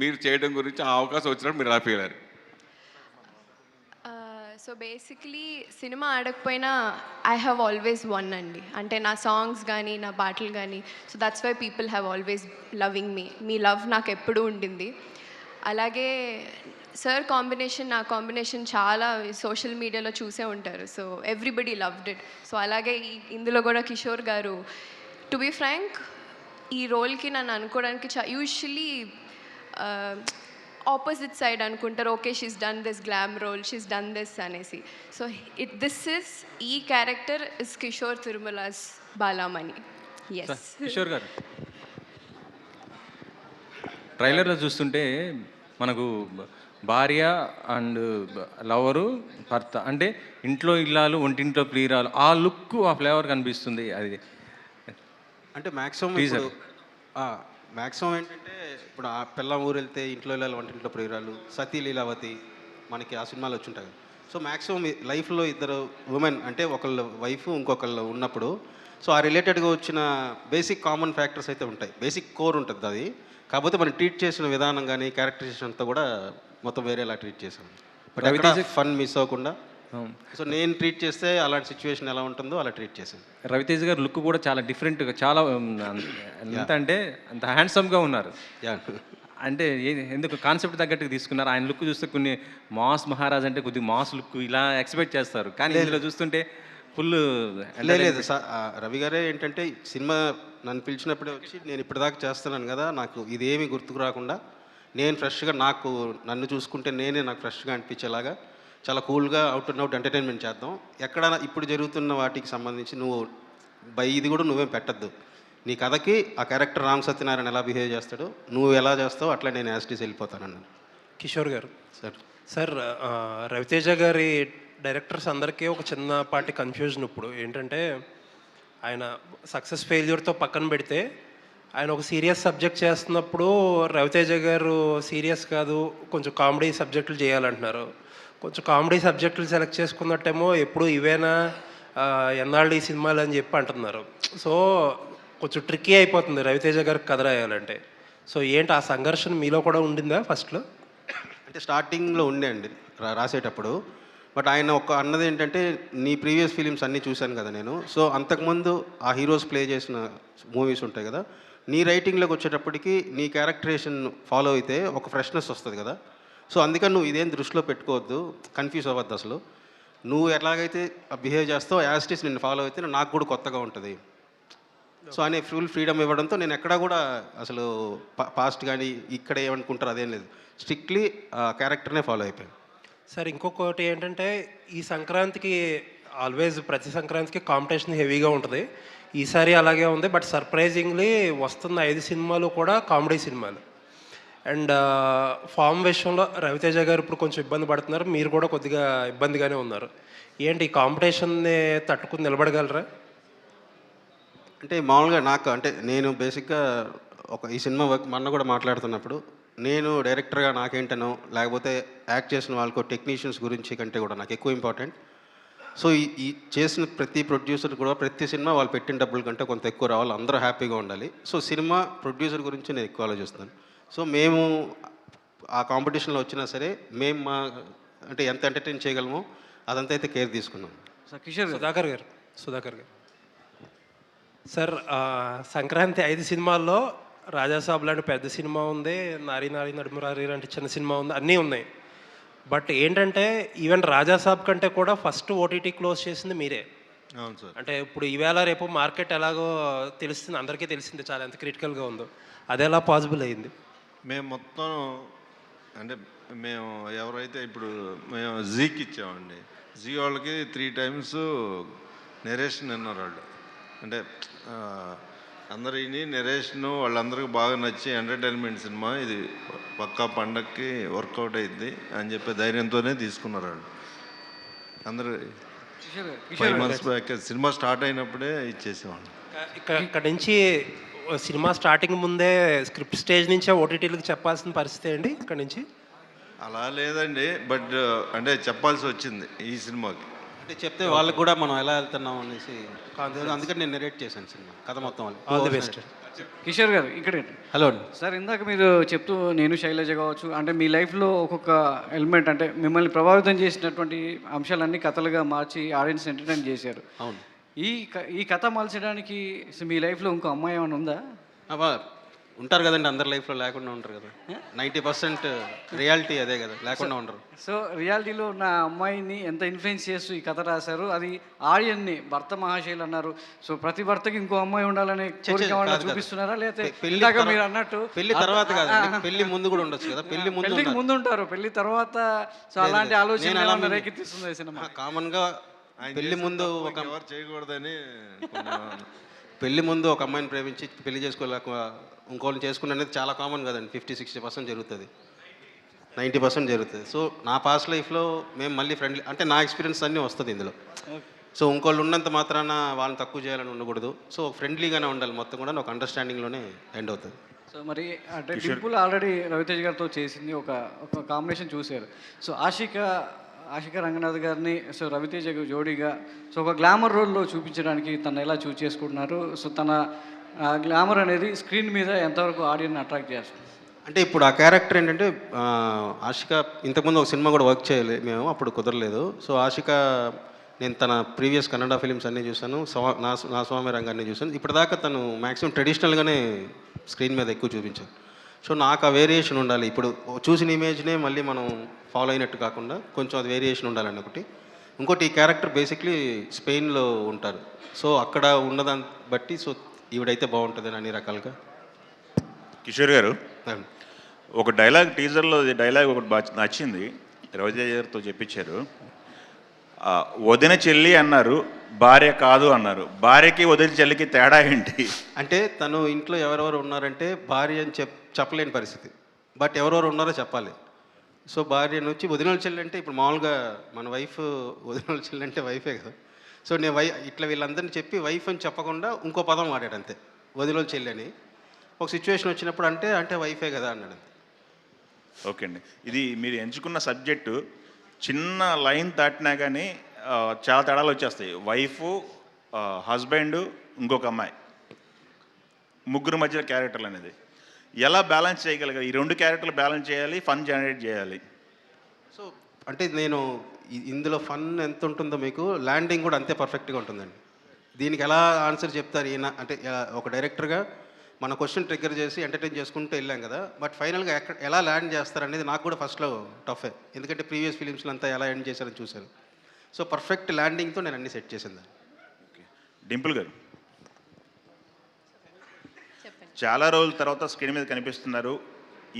మీరు చేయడం గురించి ఆ అవకాశం వచ్చినప్పుడు మీరు హ్యాపీ అయ్యారు. సో బేసిక్లీ సినిమా ఆడకపోయినా ఐ హ్యావ్ ఆల్వేస్ వన్ అండి. అంటే నా సాంగ్స్ కానీ నా పాటలు కానీ. So that's why people have always loving me. మీ లవ్ నాకు ఎప్పుడూ ఉండింది. అలాగే సార్ కాంబినేషన్, నా కాంబినేషన్ చాలా సోషల్ మీడియాలో చూసే ఉంటారు. So everybody loved it. So అలాగే ఇందులో కూడా కిషోర్ గారు, టు బీ ఫ్రాంక్, ఈ రోల్కి నన్ను అనుకోవడానికి యూజువల్లీ ఆపోజిట్ సైడ్ అనుకుంటారు. Okay, she's done this glam role, she's done this అనేసి. సో ఈ character is Kishore Tirumala's Balamani. Yes Kishore garu, ట్రైలర్లో చూస్తుంటే మనకు భార్య అండ్ లవరు, భర్త, అంటే ఇంట్లో ఇల్లాలు ఒంటింట్లో ప్రియురాలు, ఆ లుక్, ఆ ఫ్లేవర్ కనిపిస్తుంది. అది అంటే మ్యాక్సిమం ఏంటంటే ఇప్పుడు ఆ పిల్ల ఊరు వెళ్తే ఇంట్లో ఇల్లాలు వంటింట్లో ప్రియురాలు, సతీ లీలావతి మనకి ఆ సినిమాలో వచ్చుంటాయి. సో మ్యాక్సిమం లైఫ్లో ఇద్దరు ఉమెన్ అంటే ఒకళ్ళు వైఫ్ ఇంకొకళ్ళు ఉన్నప్పుడు సో ఆ రిలేటెడ్గా వచ్చిన బేసిక్ కామన్ ఫ్యాక్టర్స్ అయితే ఉంటాయి. బేసిక్ కోర్ ఉంటుంది అది. కాకపోతే మనం ట్రీట్ చేసిన విధానం కానీ క్యారెక్టరైజేషన్ అంతా కూడా మొత్తం వేరేలా ట్రీట్ చేసాం. బట్ రవితేజ ఫన్ మిస్ అవ్వకుండా సో నేను ట్రీట్ చేస్తే అలాంటి సిచ్యువేషన్ ఎలా ఉంటుందో అలా ట్రీట్ చేశాను. రవితేజ గారు లుక్ కూడా చాలా డిఫరెంట్గా, చాలా ఎంత అంటే అంత హ్యాండ్సమ్గా ఉన్నారు. అంటే ఎందుకు కాన్సెప్ట్ తగ్గట్టుగా తీసుకున్నారు. ఆయన లుక్ చూస్తే కొన్ని మాస్ మహారాజ్ అంటే కొద్దిగా మాస్ లుక్ ఇలా ఎక్స్పెక్ట్ చేస్తారు, కానీ ఇందులో చూస్తుంటే ఫుల్ లేదు. రవి గారే ఏంటంటే సినిమా నన్ను పిలిచినప్పుడే వచ్చి నేను ఇప్పటిదాకా చేస్తున్నాను కదా, నాకు ఇదేమీ గుర్తుకు రాకుండా నేను ఫ్రెష్గా నన్ను చూసుకుంటే నాకు ఫ్రెష్గా అనిపించేలాగా చాలా కూల్గా అవుట్ అండ్ అవుట్ ఎంటర్టైన్మెంట్ చేద్దాం. ఎక్కడ ఇప్పుడు జరుగుతున్న వాటికి సంబంధించి నువ్వు ఇది కూడా నువ్వేం పెట్టద్దు. నీ కథకి ఆ క్యారెక్టర్ రామ్ సత్యనారాయణ ఎలా బిహేవ్ చేస్తాడో నువ్వు ఎలా చేస్తావు అట్లా నేను యాస్టీస్ వెళ్ళిపోతానన్నాను. కిషోర్ గారు సార్ రవితేజ గారి డైరెక్టర్స్ అందరికీ ఒక చిన్నపాటి కన్ఫ్యూజన్ ఇప్పుడు ఏంటంటే, ఆయన సక్సెస్ ఫెయిల్యూర్తో పక్కన పెడితే ఆయన ఒక సీరియస్ సబ్జెక్ట్ చేస్తున్నప్పుడు రవితేజ గారు సీరియస్ కాదు, కొంచెం కామెడీ సబ్జెక్టులు చేయాలంటున్నారు. కొంచెం కామెడీ సబ్జెక్టులు సెలెక్ట్ చేసుకున్నట్టేమో ఎప్పుడు ఇవేనా ఎన్నాళ్ళు ఈ సినిమాలు అని చెప్పి అంటున్నారు. సో కొంచెం ట్రిక్కీ అయిపోతుంది రవితేజ గారికి కథ రాయాలంటే. సో ఏంటి ఆ సంఘర్షణ మీలో కూడా ఉండిందా ఫస్ట్లో? అంటే స్టార్టింగ్లో ఉండే అండి రాసేటప్పుడు. బట్ ఆయన అన్నది ఏంటంటే, నీ ప్రీవియస్ ఫిలిమ్స్ అన్నీ చూశాను కదా నేను. సో అంతకుముందు ఆ హీరోస్ ప్లే చేసిన మూవీస్ ఉంటాయి కదా, నీ రైటింగ్లోకి వచ్చేటప్పటికి నీ క్యారెక్టరేషన్ ఫాలో అయితే ఒక ఫ్రెష్నెస్ వస్తుంది కదా. సో అందుకని నువ్వు ఇదేం దృష్టిలో పెట్టుకోవద్దు, కన్ఫ్యూజ్ అవ్వద్దు. అసలు నువ్వు ఎలాగైతే బిహేవ్ చేస్తావు యాస్టీస్ నిన్ను ఫాలో అయితే నాకు కూడా కొత్తగా ఉంటుంది. సో అనే ఫుల్ ఫ్రీడమ్ ఇవ్వడంతో నేను ఎక్కడా కూడా అసలు పాస్ట్ కానీ ఇక్కడ ఏమనుకుంటారు అదేం లేదు, స్ట్రిక్ట్లీ క్యారెక్టర్నే ఫాలో అయిపోయాను. సార్ ఇంకొకటి ఏంటంటే, ఈ సంక్రాంతికి ఆల్వేస్ ప్రతి సంక్రాంతికి కాంపిటీషన్ హెవీగా ఉంటుంది. ఈసారి అలాగే ఉంది. బట్ సర్ప్రైజింగ్లీ వస్తున్న 5 సినిమాలు కూడా కామెడీ సినిమాలు. అండ్ ఫామ్ విషయంలో రవితేజ గారు ఇప్పుడు కొంచెం ఇబ్బంది పడుతున్నారు, మీరు కూడా కొద్దిగా ఇబ్బందిగానే ఉన్నారు. ఏంటి ఈ కాంపిటీషన్ని తట్టుకుని నిలబడగలరా? అంటే మామూలుగా అంటే నేను బేసిక్గా ఈ సినిమా వర్క్ మొన్న కూడా మాట్లాడుతున్నప్పుడు నేను డైరెక్టర్గా నాకేంటనో లేకపోతే యాక్ట్ చేసిన వాళ్ళకు టెక్నీషియన్స్ గురించి కంటే కూడా నాకు ఎక్కువ ఇంపార్టెంట్. సో ఈ చేసిన ప్రతి ప్రొడ్యూసర్ కూడా ప్రతి సినిమా వాళ్ళు పెట్టిన డబ్బుల కంటే కొంత ఎక్కువ రావాలి, అందరూ హ్యాపీగా ఉండాలి. సో సినిమా ప్రొడ్యూసర్ గురించి నేను ఎక్కువ ఆలోచిస్తాను. సో మేము ఆ కాంపిటీషన్లో వచ్చినా సరే మేము అంటే ఎంత ఎంటర్టైన్ చేయగలమో అదంతా అయితే కేర్ తీసుకున్నాం. సుధాకర్ గారు సార్, సంక్రాంతి 5 సినిమాల్లో రాజాసాబ్ లాంటి పెద్ద సినిమా ఉంది, నారీ నారీ నడుమురారి లాంటి చిన్న సినిమా ఉంది, అన్నీ ఉన్నాయి. బట్ ఏంటంటే ఈవెన్ రాజాసాబ్ కంటే కూడా ఫస్ట్ ఓటీటీ క్లోజ్ చేసింది మీరే. అవును సార్. అంటే ఇప్పుడు ఈవేళ రేపు మార్కెట్ ఎలాగో తెలుస్తుంది, అందరికీ తెలిసింది చాలా ఎంత క్రిటికల్గా ఉందో. అది ఎలా పాసిబుల్ అయింది? మేము మొత్తం అంటే మేము ఎవరైతే ఇప్పుడు మేము జీకి ఇచ్చామండి, జీ వాళ్ళకి 3 times నెరేషన్ అన్నారు వాళ్ళు. అంటే అందరూ ఇని నెరేషన్ వాళ్ళందరికీ బాగా నచ్చి ఎంటర్టైన్మెంట్ సినిమా ఇది పక్కా పండక్కి వర్కౌట్ అయింది అని చెప్పి ధైర్యంతోనే తీసుకున్నారు వాళ్ళు. అందరూ 5 months బ్యాక్ సినిమా స్టార్ట్ అయినప్పుడే ఇచ్చేసేవాళ్ళు. ఇక్కడ నుంచి సినిమా స్టార్టింగ్ ముందే స్క్రిప్ట్ స్టేజ్ నుంచే ఓటీటీలకు చెప్పాల్సిన పరిస్థితి అండి ఇక్కడ నుంచి? అలా లేదండి, బట్ అంటే చెప్పాల్సి వచ్చింది ఈ సినిమాకి. అంటే చెప్తే వాళ్ళకి కూడా మనం ఎలా వెళ్తున్నాం అనేసి అందుకని నేను నెరేట్ చేశాను సినిమా కథ మొత్తం వాళ్ళు. All the best. Kishore garu ఇక్కడ హలో అండి. సార్, ఇందాక మీరు చెప్తూ నేను శైలజ కావచ్చు, అంటే మీ లైఫ్లో ఒక్కొక్క ఎలిమెంట్ అంటే మిమ్మల్ని ప్రభావితం చేసినటువంటి అంశాలన్నీ కథలుగా మార్చి ఆడియన్స్ ఎంటర్టైన్ చేశారు. అవును. ఈ కథ మలచడానికి మీ లైఫ్లో ఇంకో అమ్మాయి ఏమైనా ఉందా? ఉంటారు కదండి, అందరి లైఫ్లో లేకుండా ఉంటారు కదా. 90% రియాలిటీ అదే కదా, లేకుండా ఉండరు. సో రియాలిటీలో ఉన్న అమ్మాయిని ఎంత ఇన్ఫ్లుయెన్స్ చేస్తూ ఈ కథ రాశారు, అది ఆడియన్ని భర్త మహాశైలు అన్నారు. సో ప్రతి భర్తకి ఇంకో అమ్మాయి ఉండాలనే కోరిక ఏమన్నా చూపిస్తున్నారా, లేకపోతే ఇందాక మీరు అన్నట్టు పెళ్లి తర్వాత కాదు, పెళ్లి ముందు కూడా ఉండొచ్చు కదా. పెళ్లికి ముందు ఉంటారు, పెళ్లి తర్వాత సో అలాంటి ఆలోచన రేకెత్తిస్తుంది సినిమా. కామన్గా పెళ్లి ముందు ఒక చేయకూడదని పెళ్లి ముందు ఒక అమ్మాయిని ప్రేమించి పెళ్లి చేసుకోలేక ఇంకోళ్ళని చేసుకుని అనేది చాలా కామన్ కదండి. 50-60% జరుగుతుంది, 90% జరుగుతుంది. సో నా పాస్ట్ లైఫ్లో మేము మళ్ళీ ఫ్రెండ్లీ అంటే నా ఎక్స్పీరియన్స్ అన్నీ వస్తుంది ఇందులో. సో ఇంకోళ్ళు ఉన్నంత మాత్రాన వాళ్ళని తక్కువ చేయాలని ఉండకూడదు. సో ఫ్రెండ్లీగానే ఉండాలి, మొత్తం కూడా ఒక అండర్స్టాండింగ్లోనే ఎండ్ అవుతుంది. సో మరి అంటే డింపుల్ ఆల్రెడీ రవితేజ్ గారితో చేసింది ఒక కాంబినేషన్ చూశారు. సో ఆశిక రంగనాథ్ గారిని సో రవితేజ జోడీగా సో ఒక గ్లామర్ రోల్లో చూపించడానికి తను ఎలా చూస్ చేసుకుంటున్నారు? సో తన గ్లామర్ అనేది స్క్రీన్ మీద ఎంతవరకు ఆడియన్స్ అట్రాక్ట్ చేస్తుంది? అంటే ఇప్పుడు ఆ క్యారెక్టర్ ఏంటంటే ఆశిక ఇంతకుముందు ఒక సినిమా కూడా వర్క్ చేయాలి మేము, అప్పుడు కుదరలేదు. సో ఆశిక నేను తన ప్రీవియస్ కన్నడ ఫిలిమ్స్ అన్నీ చూశాను, నా స్వామి రంగాన్ని చూశాను. ఇప్పటిదాకా తను మ్యాక్సిమం ట్రెడిషనల్గానే స్క్రీన్ మీద ఎక్కువ చూపించాను. సో నాకు ఆ వేరియేషన్ ఉండాలి. ఇప్పుడు చూసిన ఇమేజ్నే మళ్ళీ మనం ఫాలో అయినట్టు కాకుండా కొంచెం అది వేరియేషన్ ఉండాలని ఒకటి. ఇంకోటి ఈ క్యారెక్టర్ బేసిక్లీ స్పెయిన్లో ఉంటారు. సో అక్కడ ఉన్నదాన్ని బట్టి సో ఈవిడైతే బాగుంటుందని అన్ని రకాలుగా. కిషోర్ గారు, ఒక డైలాగ్ టీజర్లో డైలాగ్ ఒకటి బాగా నచ్చింది, రవితేజ గారితో చెప్పించారు. వదిన చెల్లి అన్నారు, భార్య కాదు అన్నారు. భార్యకి వదిన చెల్లికి తేడా ఏంటి? అంటే తను ఇంట్లో ఎవరెవరు ఉన్నారంటే భార్య అని చెప్పలేని పరిస్థితి, బట్ ఎవరెవరు ఉన్నారో చెప్పాలి. సో భార్య నుంచి వదినోళ్ళ చెల్లి అంటే ఇప్పుడు మామూలుగా మన వైఫ్ వదినోళ్ళ చెల్లి అంటే వైఫే కదా. సో నేను ఇట్లా వీళ్ళందరినీ చెప్పి వైఫ్ అని చెప్పకుండా ఇంకో పదం వాడాడు అంతే, వదినోళ్ళ చెల్లి అని. ఒక సిచ్యువేషన్ వచ్చినప్పుడు అంటే వైఫే కదా అన్నాడు. ఓకే అండి, ఇది మీరు ఎంచుకున్న సబ్జెక్టు చిన్న లైన్ దాటినా కానీ చాలా తేడాలు వచ్చేస్తాయి. వైఫు, హస్బెండ్, ఇంకొక అమ్మాయి, ముగ్గురు మధ్య క్యారెక్టర్లు అనేది ఎలా బ్యాలెన్స్ చేయగలిగారు? ఈ రెండు క్యారెక్టర్లు బ్యాలెన్స్ చేయాలి, ఫన్ జనరేట్ చేయాలి. సో అంటే నేను ఇందులో ఫన్ ఎంత ఉంటుందో మీకు ల్యాండింగ్ కూడా అంతే పర్ఫెక్ట్గా ఉంటుందండి. దీనికి ఎలా ఆన్సర్ చెప్తారు ఈయన అంటే ఒక డైరెక్టర్గా మన క్వశ్చన్ ట్రిగ్గర్ చేసి ఎంటర్టైన్ చేసుకుంటూ వెళ్ళాం కదా, బట్ ఫైనల్గా ఎలా ల్యాండ్ చేస్తారనేది నాకు కూడా ఫస్ట్లో టఫే, ఎందుకంటే ప్రీవియస్ ఫిలిమ్స్లో అంతా ఎలా ఎండ్ చేశారని చూశాను. సో పర్ఫెక్ట్ ల్యాండింగ్తో నేను అన్ని సెట్ చేసింది. డింపుల్ గారు, చాలా రోజుల తర్వాత స్క్రీన్ మీద కనిపిస్తున్నారు.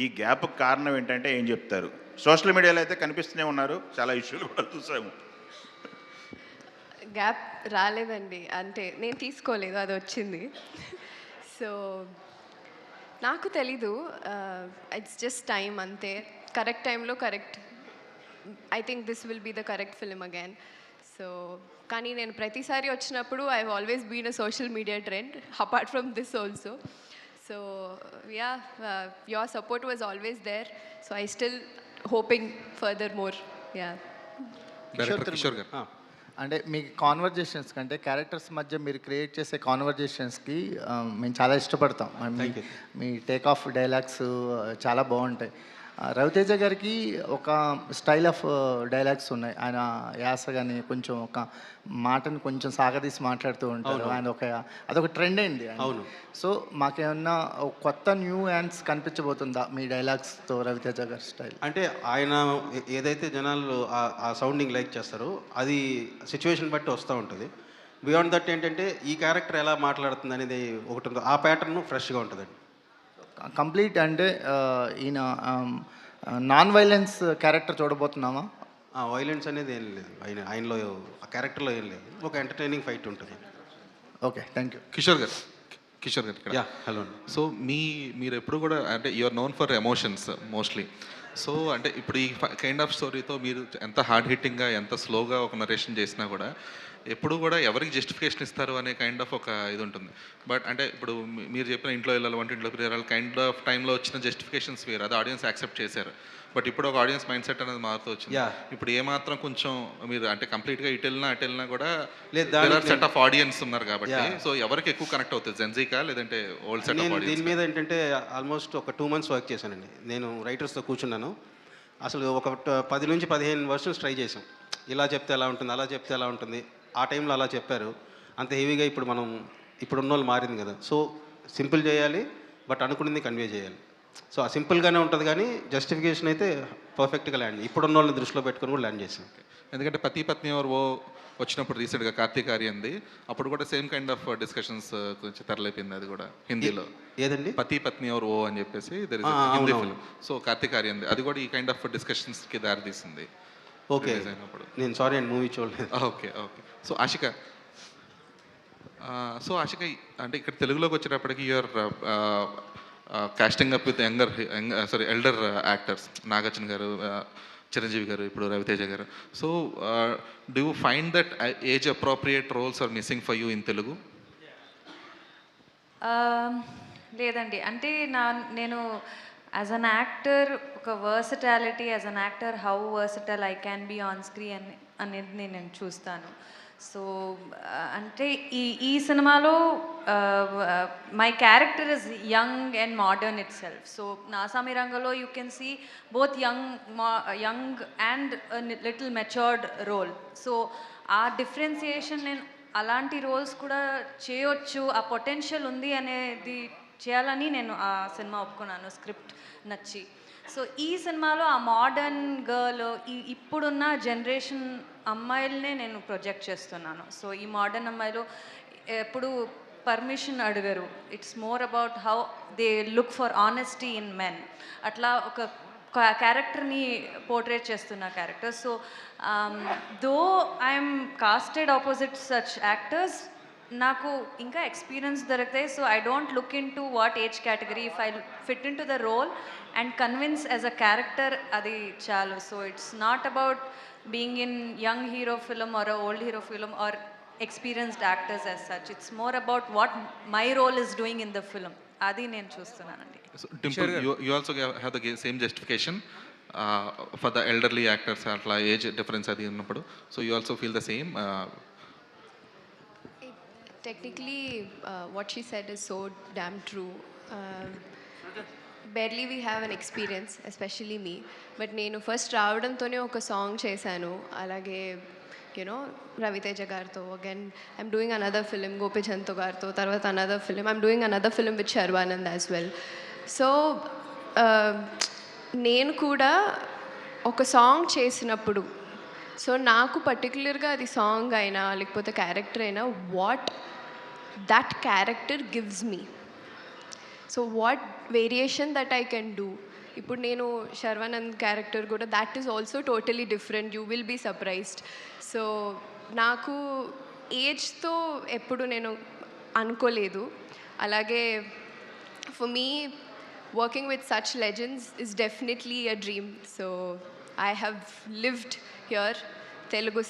ఈ గ్యాప్ కారణం ఏంటంటే ఏం చెప్తారు? సోషల్ మీడియాలో అయితే కనిపిస్తూనే ఉన్నారు, చాలా ఇష్యూలు కూడా చూసాము. గ్యాప్ రాలేదండి, అంటే నేను తీసుకోలేదు, అది వచ్చింది. సో నాకు తెలీదు, ఇట్స్ జస్ట్ టైం అంతే. కరెక్ట్ టైంలో correct, I think this will be the correct film again. So కానీ నేను ప్రతిసారి వచ్చినప్పుడు I have always been a social media trend apart from this also. So yeah, your support was always there. So I still hoping further more. Yeah. Kishore గారు, అంటే మీ conversations కంటే characters మధ్య మీరు create చేసే కాన్వర్జేషన్స్కి మేము చాలా ఇష్టపడతాం. మీ టేక్ ఆఫ్ డైలాగ్స్ చాలా బాగుంటాయి. రవితేజ గారికి ఒక స్టైల్ ఆఫ్ డైలాగ్స్ ఉన్నాయి. ఆయన యాస కానీ కొంచెం ఒక మాటను కొంచెం సాగదీసి మాట్లాడుతూ ఉంటారు. ఆయన అదొక ట్రెండ్ అయింది. అవును. సో మాకేమన్నా కొత్త న్యూ హ్యాండ్స్ కనిపించబోతుందా మీ డైలాగ్స్తో రవితేజ గారి స్టైల్? అంటే ఆయన ఏదైతే జనాలు ఆ సౌండింగ్ లైక్ చేస్తారో అది సిచ్యువేషన్ బట్టి వస్తూ ఉంటుంది. బియాండ్ దట్ ఏంటంటే ఈ క్యారెక్టర్ ఎలా మాట్లాడుతుంది అనేది ఒకటి ఉంటుంది, ఆ ప్యాటర్న్ ఫ్రెష్గా ఉంటుందండి. కంప్లీట్ అంటే ఈయన నాన్ వైలెన్స్ క్యారెక్టర్ చూడబోతున్నామా? వైలెన్స్ అనేది ఏం లేదు ఆయనలో, ఆ క్యారెక్టర్లో ఏం లేదు, ఒక ఎంటర్టైనింగ్ ఫైట్ ఉంటుంది. Okay, thank you. Kishore garu yeah, hello. So మీరు ఎప్పుడు కూడా అంటే you're known for emotions mostly. So అంటే ఇప్పుడు ఈ కైండ్ ఆఫ్ స్టోరీతో మీరు ఎంత హార్డ్ హిట్టింగ్గా ఎంత స్లోగా ఒక నరేషన్ చేసినా కూడా ఎప్పుడు కూడా ఎవరికి జస్టిఫికేషన్ ఇస్తారు అనే కైండ్ ఆఫ్ ఒక ఇది ఉంటుంది. బట్ అంటే ఇప్పుడు మీరు చెప్పిన ఇంట్లో వెళ్ళాలి వంటింట్లో వెళ్ళాలి కైండ్ ఆఫ్ టైంలో వచ్చిన జస్టిఫికేషన్స్ వేరు, అది ఆడియన్స్ యాక్సెప్ట్ చేశారు. బట్ ఇప్పుడు ఒక ఆడియన్స్ మైండ్ సెట్ అనేది మారుతూ వచ్చింది. ఇప్పుడు ఏమాత్రం కొంచెం మీరు అంటే కంప్లీట్గా ఇటు వెళ్ళినా కూడా సెట్ ఆఫ్ ఆడియన్స్ ఉన్నారు కాబట్టి సో ఎవరికి ఎక్కువ కనెక్ట్ అవుతుంది, జెన్జీకా లేదంటే ఓల్డ్ సెట్ ఆఫ్ ఆడియన్స్? దీని మీద ఏంటంటే ఆల్మోస్ట్ ఒక 2 months వర్క్ చేశానండి. నేను రైటర్స్తో కూర్చున్నాను. అసలు ఒక 10 నుంచి 15 వర్షన్స్ ట్రై చేసాం. ఇలా చెప్తే ఎలా ఉంటుంది, అలా చెప్తే ఎలా ఉంటుంది. ఆ టైంలో అలా చెప్పారు. అంత హెవీగా ఇప్పుడు మనం ఇప్పుడు ఉన్న వాళ్ళు మారింది కదా. సో సింపుల్ చేయాలి, బట్ అనుకున్నది కన్వే చేయాలి. సో ఆ సింపుల్గానే ఉంటుంది కానీ జస్టిఫికేషన్ అయితే పర్ఫెక్ట్గా ల్యాండ్ ఇప్పుడున్న వాళ్ళని దృష్టిలో పెట్టుకుని కూడా ల్యాండ్ చేసాం. ఎందుకంటే పతి పత్ని ఎవరు ఓ వచ్చినప్పుడు రీసెంట్గా కార్తీక్ ఆర్యంది అప్పుడు కూడా సేమ్ కైండ్ ఆఫ్ డిస్కషన్స్ కొంచెం తెరలేపింది. అది కూడా హిందీలో ఏదండి పతి పత్ని ఎవరు ఓ అని చెప్పేసి హిందీ ఫిల్మ్. సో కార్తీక్ ఆర్యంది అది కూడా ఈ కైండ్ ఆఫ్ డిస్కషన్స్కి దారి తీసింది. ఓకే, నేను సారీ అండి మూవీ చూడలేదు. Okay okay. సో ఆశిక అంటే ఇక్కడ తెలుగులోకి వచ్చేటప్పటికి you're casting up with elder actors, Nagarjuna garu, Chiranjeevi garu, ఇప్పుడు Ravi Teja garu. So do you find that age appropriate roles are missing for you in Telugu? లేదండి, అంటే నేను యాజ్ అన్ యాక్టర్ ఒక versatility, as an actor how versatile I can be on screen అనేది నేను చూస్తాను. So అంటే ఈ సినిమాలో my character is young and modern itself. So నాసామి రంగంలో you can see both young and little matured role. So ఆ differentiation నేను అలాంటి రోల్స్ కూడా చేయొచ్చు, ఆ పొటెన్షియల్ ఉంది అనేది చేయాలని నేను ఆ సినిమా ఒప్పుకున్నాను, స్క్రిప్ట్ నచ్చి. సో ఈ సినిమాలో ఆ మోడర్న్ గర్ల్, ఇప్పుడున్న జనరేషన్ అమ్మాయిలనే నేను ప్రొజెక్ట్ చేస్తున్నాను. సో ఈ మోడర్న్ అమ్మాయిలు ఎప్పుడు పర్మిషన్ అడగరు. It's more about how they look for honesty in men. అట్లా ఒక క్యారెక్టర్ని పోర్ట్రేట్ చేస్తున్న character. So though I'm casted opposite such actors, నాకు ఇంకా ఎక్స్పీరియన్స్ దొరుకుతాయి. So I don't look into what age category, if I fit into the role and convince as a character, అది చాలు. So it's not about being in young hero film or old hero film or experienced actors as such. It's more about what my role is doing in the film, అది నేను చూస్తున్నానండి. Dimple, you also have the same justification for the elderly actors, atla age difference adi unnappudu. So you also feel the same? Technically, what she said is so damn true. Barely we have an experience, especially me. But నేను first రావడంతోనే ఒక song చేశాను. అలాగే you know Ravi Teja గారితో, again I'm doing another film గోపిచంద్తో గారితో, తర్వాత another film I'm doing another film with Sharwanand as well. So నేను కూడా ఒక సాంగ్ చేసినప్పుడు, సో నాకు పర్టికులర్గా అది సాంగ్ అయినా లేకపోతే క్యారెక్టర్ అయినా what that character gives me, so what variation that I can do. ఇప్పుడు నేను శర్వానంద్ క్యారెక్టర్ కూడా that is also totally different, you will be surprised. So నాకు ఏజ్తో ఎప్పుడు నేను అనుకోలేదు. అలాగే for me working with such legends is definitely a dream. So I have lived here. Telugu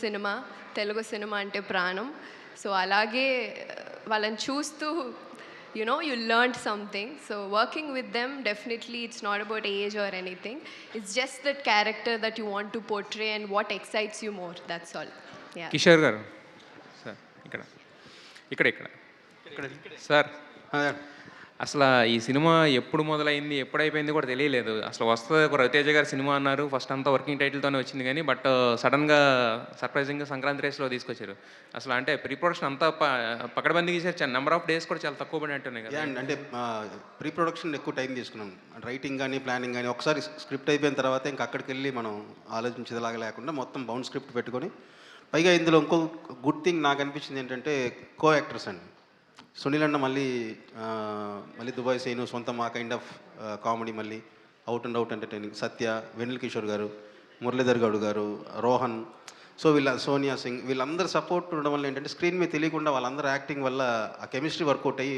cinema అంటే ప్రాణం. సో అలాగే వాళ్ళని చూస్తూ you learned something. So working with them, definitely it's not about age or anything. It's just that character that you want to portray and what excites you more. That's all. Yeah. Kishore గారు sir, ఇక్కడ sir, అసలు ఈ cinema ఎప్పుడు మొదలైంది ఎప్పుడు అయిపోయింది కూడా తెలియలేదు. అసలు వస్తుంది ఒక రవితేజ గారి సినిమా అన్నారు, ఫస్ట్ అంతా వర్కింగ్ టైటిల్తోనే వచ్చింది కానీ బట్ సడన్గా సర్ప్రైజింగ్గా సంక్రాంతి రేస్లో తీసుకొచ్చారు. అసలు అంటే ప్రీ ప్రొడక్షన్ అంతా పకడ్బందీగా చేశారు, నెంబర్ ఆఫ్ డేస్ కూడా చాలా తక్కువ పడినట్టున్నాయి కదా. అంటే ప్రీ ప్రొడక్షన్ ఎక్కువ టైం తీసుకున్నాం, రైటింగ్ కానీ ప్లానింగ్ కానీ. ఒకసారి స్క్రిప్ట్ అయిపోయిన తర్వాత ఇంకా అక్కడికి వెళ్ళి మనం ఆలోచించేలాగా లేకుండా మొత్తం బౌండ్ స్క్రిప్ట్ పెట్టుకొని, పైగా ఇందులో ఇంకో గుడ్ థింగ్ నాకు అనిపించింది ఏంటంటే కో యాక్టర్స్ అండి. సునీల్ అన్న మళ్ళీ దుబాయ్ సైను సొంతం ఆ కైండ్ ఆఫ్ కామెడీ, మళ్ళీ అవుట్ అండ్ అవుట్ ఎంటర్టైనింగ్. సత్య, వెన్నెల కిషోర్ గారు, మురళీధర్ గౌడ్ గారు, రోహన్, సో సోనియా సింగ్, వీళ్ళందరూ సపోర్ట్ ఉండడం వల్ల ఏంటంటే స్క్రీన్ మీద తెలియకుండా వాళ్ళందరూ యాక్టింగ్ వల్ల ఆ కెమిస్ట్రీ వర్కౌట్ అయ్యి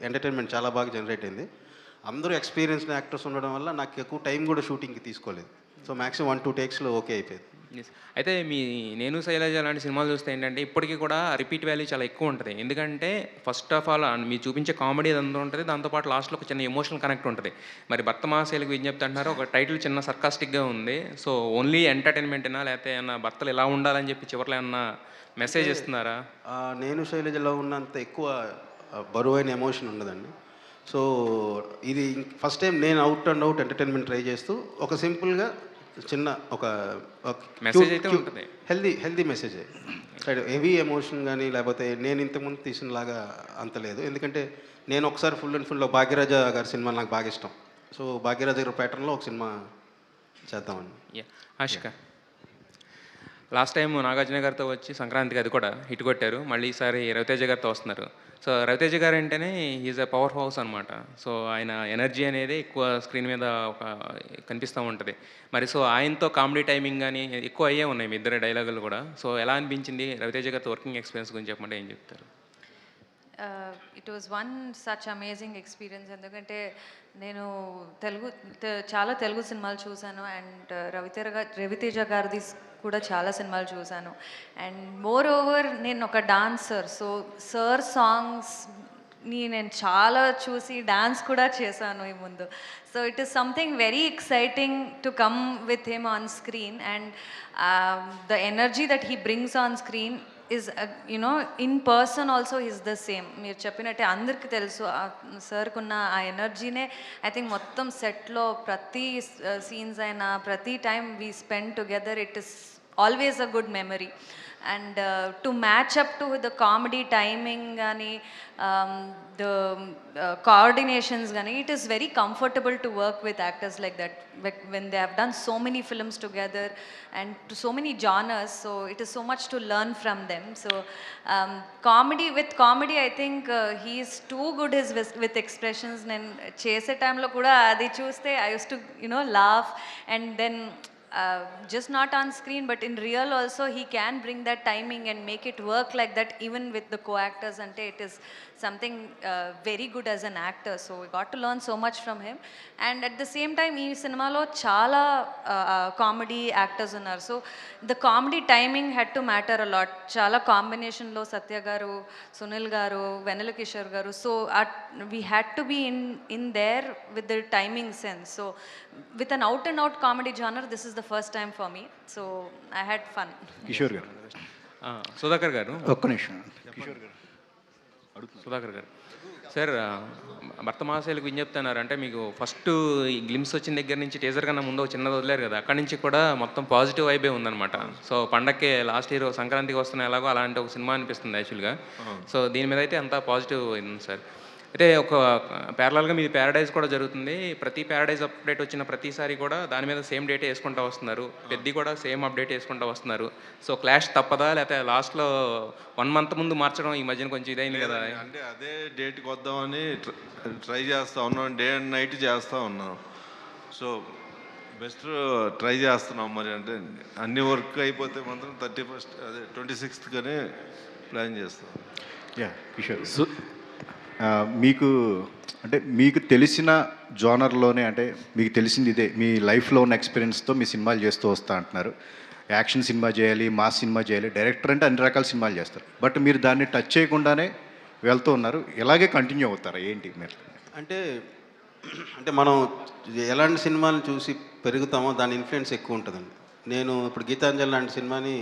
ఎంటర్టైన్మెంట్ చాలా బాగా జనరేట్ అయింది. అందరూ ఎక్స్పీరియన్స్డ్ యాక్టర్స్ ఉండడం వల్ల నాకు ఎక్కువ టైం కూడా షూటింగ్కి తీసుకోలేదు. సో మ్యాక్సిమం 1-2 టేక్స్లో ఓకే అయిపోయింది. అయితే మీ నేను శైలజ లాంటి సినిమాలు చూస్తే ఏంటంటే ఇప్పటికీ కూడా రిపీట్ వాల్యూ చాలా ఎక్కువ ఉంటుంది. ఎందుకంటే ఫస్ట్ ఆఫ్ ఆల్ మీరు చూపించే కామెడీ అదంతా ఉంటుంది, దాంతోపాటు లాస్ట్లో ఒక చిన్న ఎమోషనల్ కనెక్ట్ ఉంటుంది. మరి భర్త మహాశైలకు విజ్ఞప్తి అంటున్నారు, ఒక టైటిల్ చిన్న సర్కాస్టిక్గా ఉంది. సో ఓన్లీ ఎంటర్టైన్మెంటేనా, లేకపోతే ఏమన్నా భర్తలు ఎలా ఉండాలని చెప్పి చివరిలో ఏమన్నా మెసేజ్ ఇస్తున్నారా? నేను శైలజలో ఉన్నంత ఎక్కువ బరువైన ఎమోషన్ ఉండదండి. సో ఇది ఫస్ట్ టైం నేను out and out entertainment try చేస్తూ ఒక సింపుల్గా చిన్న ఒక మెసేజ్ అయితే ఉంటుంది, హెల్దీ మెసేజ్. హెవీ ఎమోషన్ కానీ లేకపోతే నేను ఇంతకుముందు తీసినలాగా అంత లేదు. ఎందుకంటే నేను ఒకసారి ఫుల్ అండ్ ఫుల్లో భాగ్యరాజ గారి సినిమా నాకు బాగా ఇష్టం. సో భాగ్యరాజ గారి ప్యాటర్న్లో ఒక సినిమా చేద్దామని. ఆశిక, లాస్ట్ టైం నాగార్జున గారితో వచ్చి సంక్రాంతికి అది కూడా హిట్ కొట్టారు. మళ్ళీ ఈసారి రవితేజ గారితో వస్తున్నారు. సో రవితేజ గారు అంటేనే ఈజ్ ఎ పవర్ హౌస్ అనమాట. సో ఆయన ఎనర్జీ అనేది ఎక్కువ స్క్రీన్ మీద ఒక కనిపిస్తూ ఉంటుంది. మరి సో ఆయనతో కామెడీ టైమింగ్ కానీ ఎక్కువ అయ్యే ఉన్నాయి మీ ఇద్దరు డైలాగులు కూడా. సో ఎలా అనిపించింది రవితేజ గారితో వర్కింగ్ ఎక్స్పీరియన్స్ గురించి చెప్పమంటే ఏం చెప్తారు? It was one such amazing experience. ఎందుకంటే నేను చాలా తెలుగు సినిమాలు చూశాను అండ్ రవితేజ గారిది కూడా చాలా సినిమాలు చూశాను. అండ్ మోర్ ఓవర్ నేను ఒక డాన్సర్. సో సార్ సాంగ్స్ని నేను చాలా చూసి డాన్స్ కూడా చేశాను ఈ ముందు. So it is something very exciting to come with him on screen and the energy that he brings on screen is in person also is the same. మీరు చెప్పినట్టే అందరికీ తెలుసు సార్కున్న ఆ ఎనర్జీనే ఐ థింక్ మొత్తం సెట్లో ప్రతి సీన్స్ అయినా ప్రతి time we spend together it is always a good memory. And to match up to the comedy timing కానీ ద కోఆర్డినేషన్స్ కానీ it is very comfortable to work with actors like that when they have done so many films together and to so many genres, so it is so much to learn from them. So comedy I think he is too good with expressions. Nen chese time lo kuda adi chuste I used to laugh and then just not on screen but in real also he can bring that timing and make it work like that even with the co-actors. Ante it is something very good as an actor. So we got to learn so much from him. And at the same time ee cinema lo chaala comedy actors unnaru. So the comedy timing had to matter a lot. Chaala combination lo Satya garu, Sunil garu, Venala Kishore garu. So we had to be in there with the timing sense. So with an out and out comedy genre, this is the first time for me. So I had fun. Kishore గారు, సుధాకర్ గారు ఒక్క నిమిషం. కిషోర్ గారు, సుధాకర్ గారు sir, భర్త మహాశైలకు విజ్ఞప్తి అన్నారు అంటే మీకు ఫస్ట్ ఈ గ్లిమ్స్ వచ్చిన దగ్గర నుంచి టీజర్ కన్నా ముందు ఒక చిన్నది వదిలేరు కదా, అక్కడి నుంచి కూడా మొత్తం పాజిటివ్ వైబే ఉందన్నమాట. సో పండక్కి లాస్ట్ ఇయర్ సంక్రాంతికి వస్తున్న ఎలాగో అలాంటి ఒక సినిమా అనిపిస్తుంది యాక్చువల్గా. సో దీని మీద అయితే అంతా పాజిటివ్ ఉంది సార్. అయితే ఒక ప్యారలల్గా మీది ప్యారడైజ్ కూడా జరుగుతుంది. ప్రతి ప్యారడైజ్ అప్డేట్ వచ్చిన ప్రతిసారి కూడా దాని మీద సేమ్ డేట్ వేసుకుంటూ వస్తున్నారు, పెద్ద కూడా సేమ్ అప్డేట్ వేసుకుంటూ వస్తున్నారు. సో క్లాష్ తప్పదా, లేకపోతే లాస్ట్లో 1 month ముందు మార్చడం ఈ మధ్యన కొంచెం ఇదైంది కదా? అంటే అదే డేట్కి వద్దామని ట్రై చేస్తూ ఉన్నాం, డే అండ్ నైట్ చేస్తూ ఉన్నాం. సో బెస్ట్ ట్రై చేస్తున్నాం. మరి అంటే అన్ని వర్క్ అయిపోతే మాత్రం 31st అదే 26th ప్లాన్ చేస్తాం. కిషోర్, మీకు అంటే మీకు తెలిసిన జోనర్లోనే అంటే మీకు తెలిసింది ఇదే, మీ లైఫ్లో ఉన్న ఎక్స్పీరియన్స్తో మీ సినిమాలు చేస్తూ వస్తా అంటున్నారు. యాక్షన్ సినిమా చేయాలి, మాస్ సినిమా చేయాలి, డైరెక్టర్ అంటే అన్ని రకాల సినిమాలు చేస్తారు. బట్ మీరు దాన్ని టచ్ చేయకుండానే వెళ్తూ ఉన్నారు. ఇలాగే కంటిన్యూ అవుతారా ఏంటి మీరు? అంటే మనం ఎలాంటి సినిమాని చూసి పెరుగుతామో దాని ఇన్ఫ్లుయెన్స్ ఎక్కువ ఉంటుందండి. నేను ఇప్పుడు గీతాంజలి లాంటి సినిమాని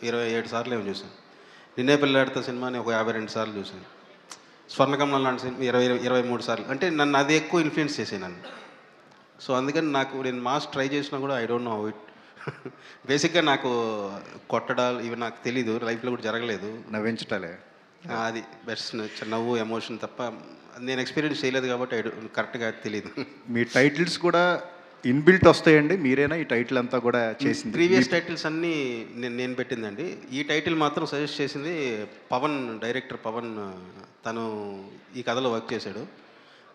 27 సార్లు ఏమో చూశాను. నిన్నే పిల్లాడితో సినిమాని ఒక 52 సార్లు చూశాను. స్వర్ణకమలం లాంటి సినిమా 23 సార్లు. అంటే నన్ను అది ఎక్కువ ఇన్ఫ్లుయెన్స్ చేసాను నన్ను. సో అందుకని నేను మాస్ ట్రై చేసినా కూడా I don't know how it. బేసిక్గా నాకు కొట్టడాలు ఇవి నాకు తెలీదు, లైఫ్లో కూడా జరగలేదు. నవ్వించటాలే అది బెస్ట్, నవ్వు ఎమోషన్ తప్ప నేను ఎక్స్పీరియన్స్ చేయలేదు కాబట్టి కరెక్ట్గా తెలియదు. మీ టైటిల్స్ కూడా ఇన్బిల్ట్ వస్తాయండి, మీరేనా ఈ టైటిల్ అంతా కూడా చేసింది? ప్రీవియస్ టైటిల్స్ అన్నీ నేను పెట్టిందండి. ఈ టైటిల్ మాత్రం సజెస్ట్ చేసింది పవన్, డైరెక్టర్ పవన్. తను ఈ కథలో వర్క్ చేశాడు.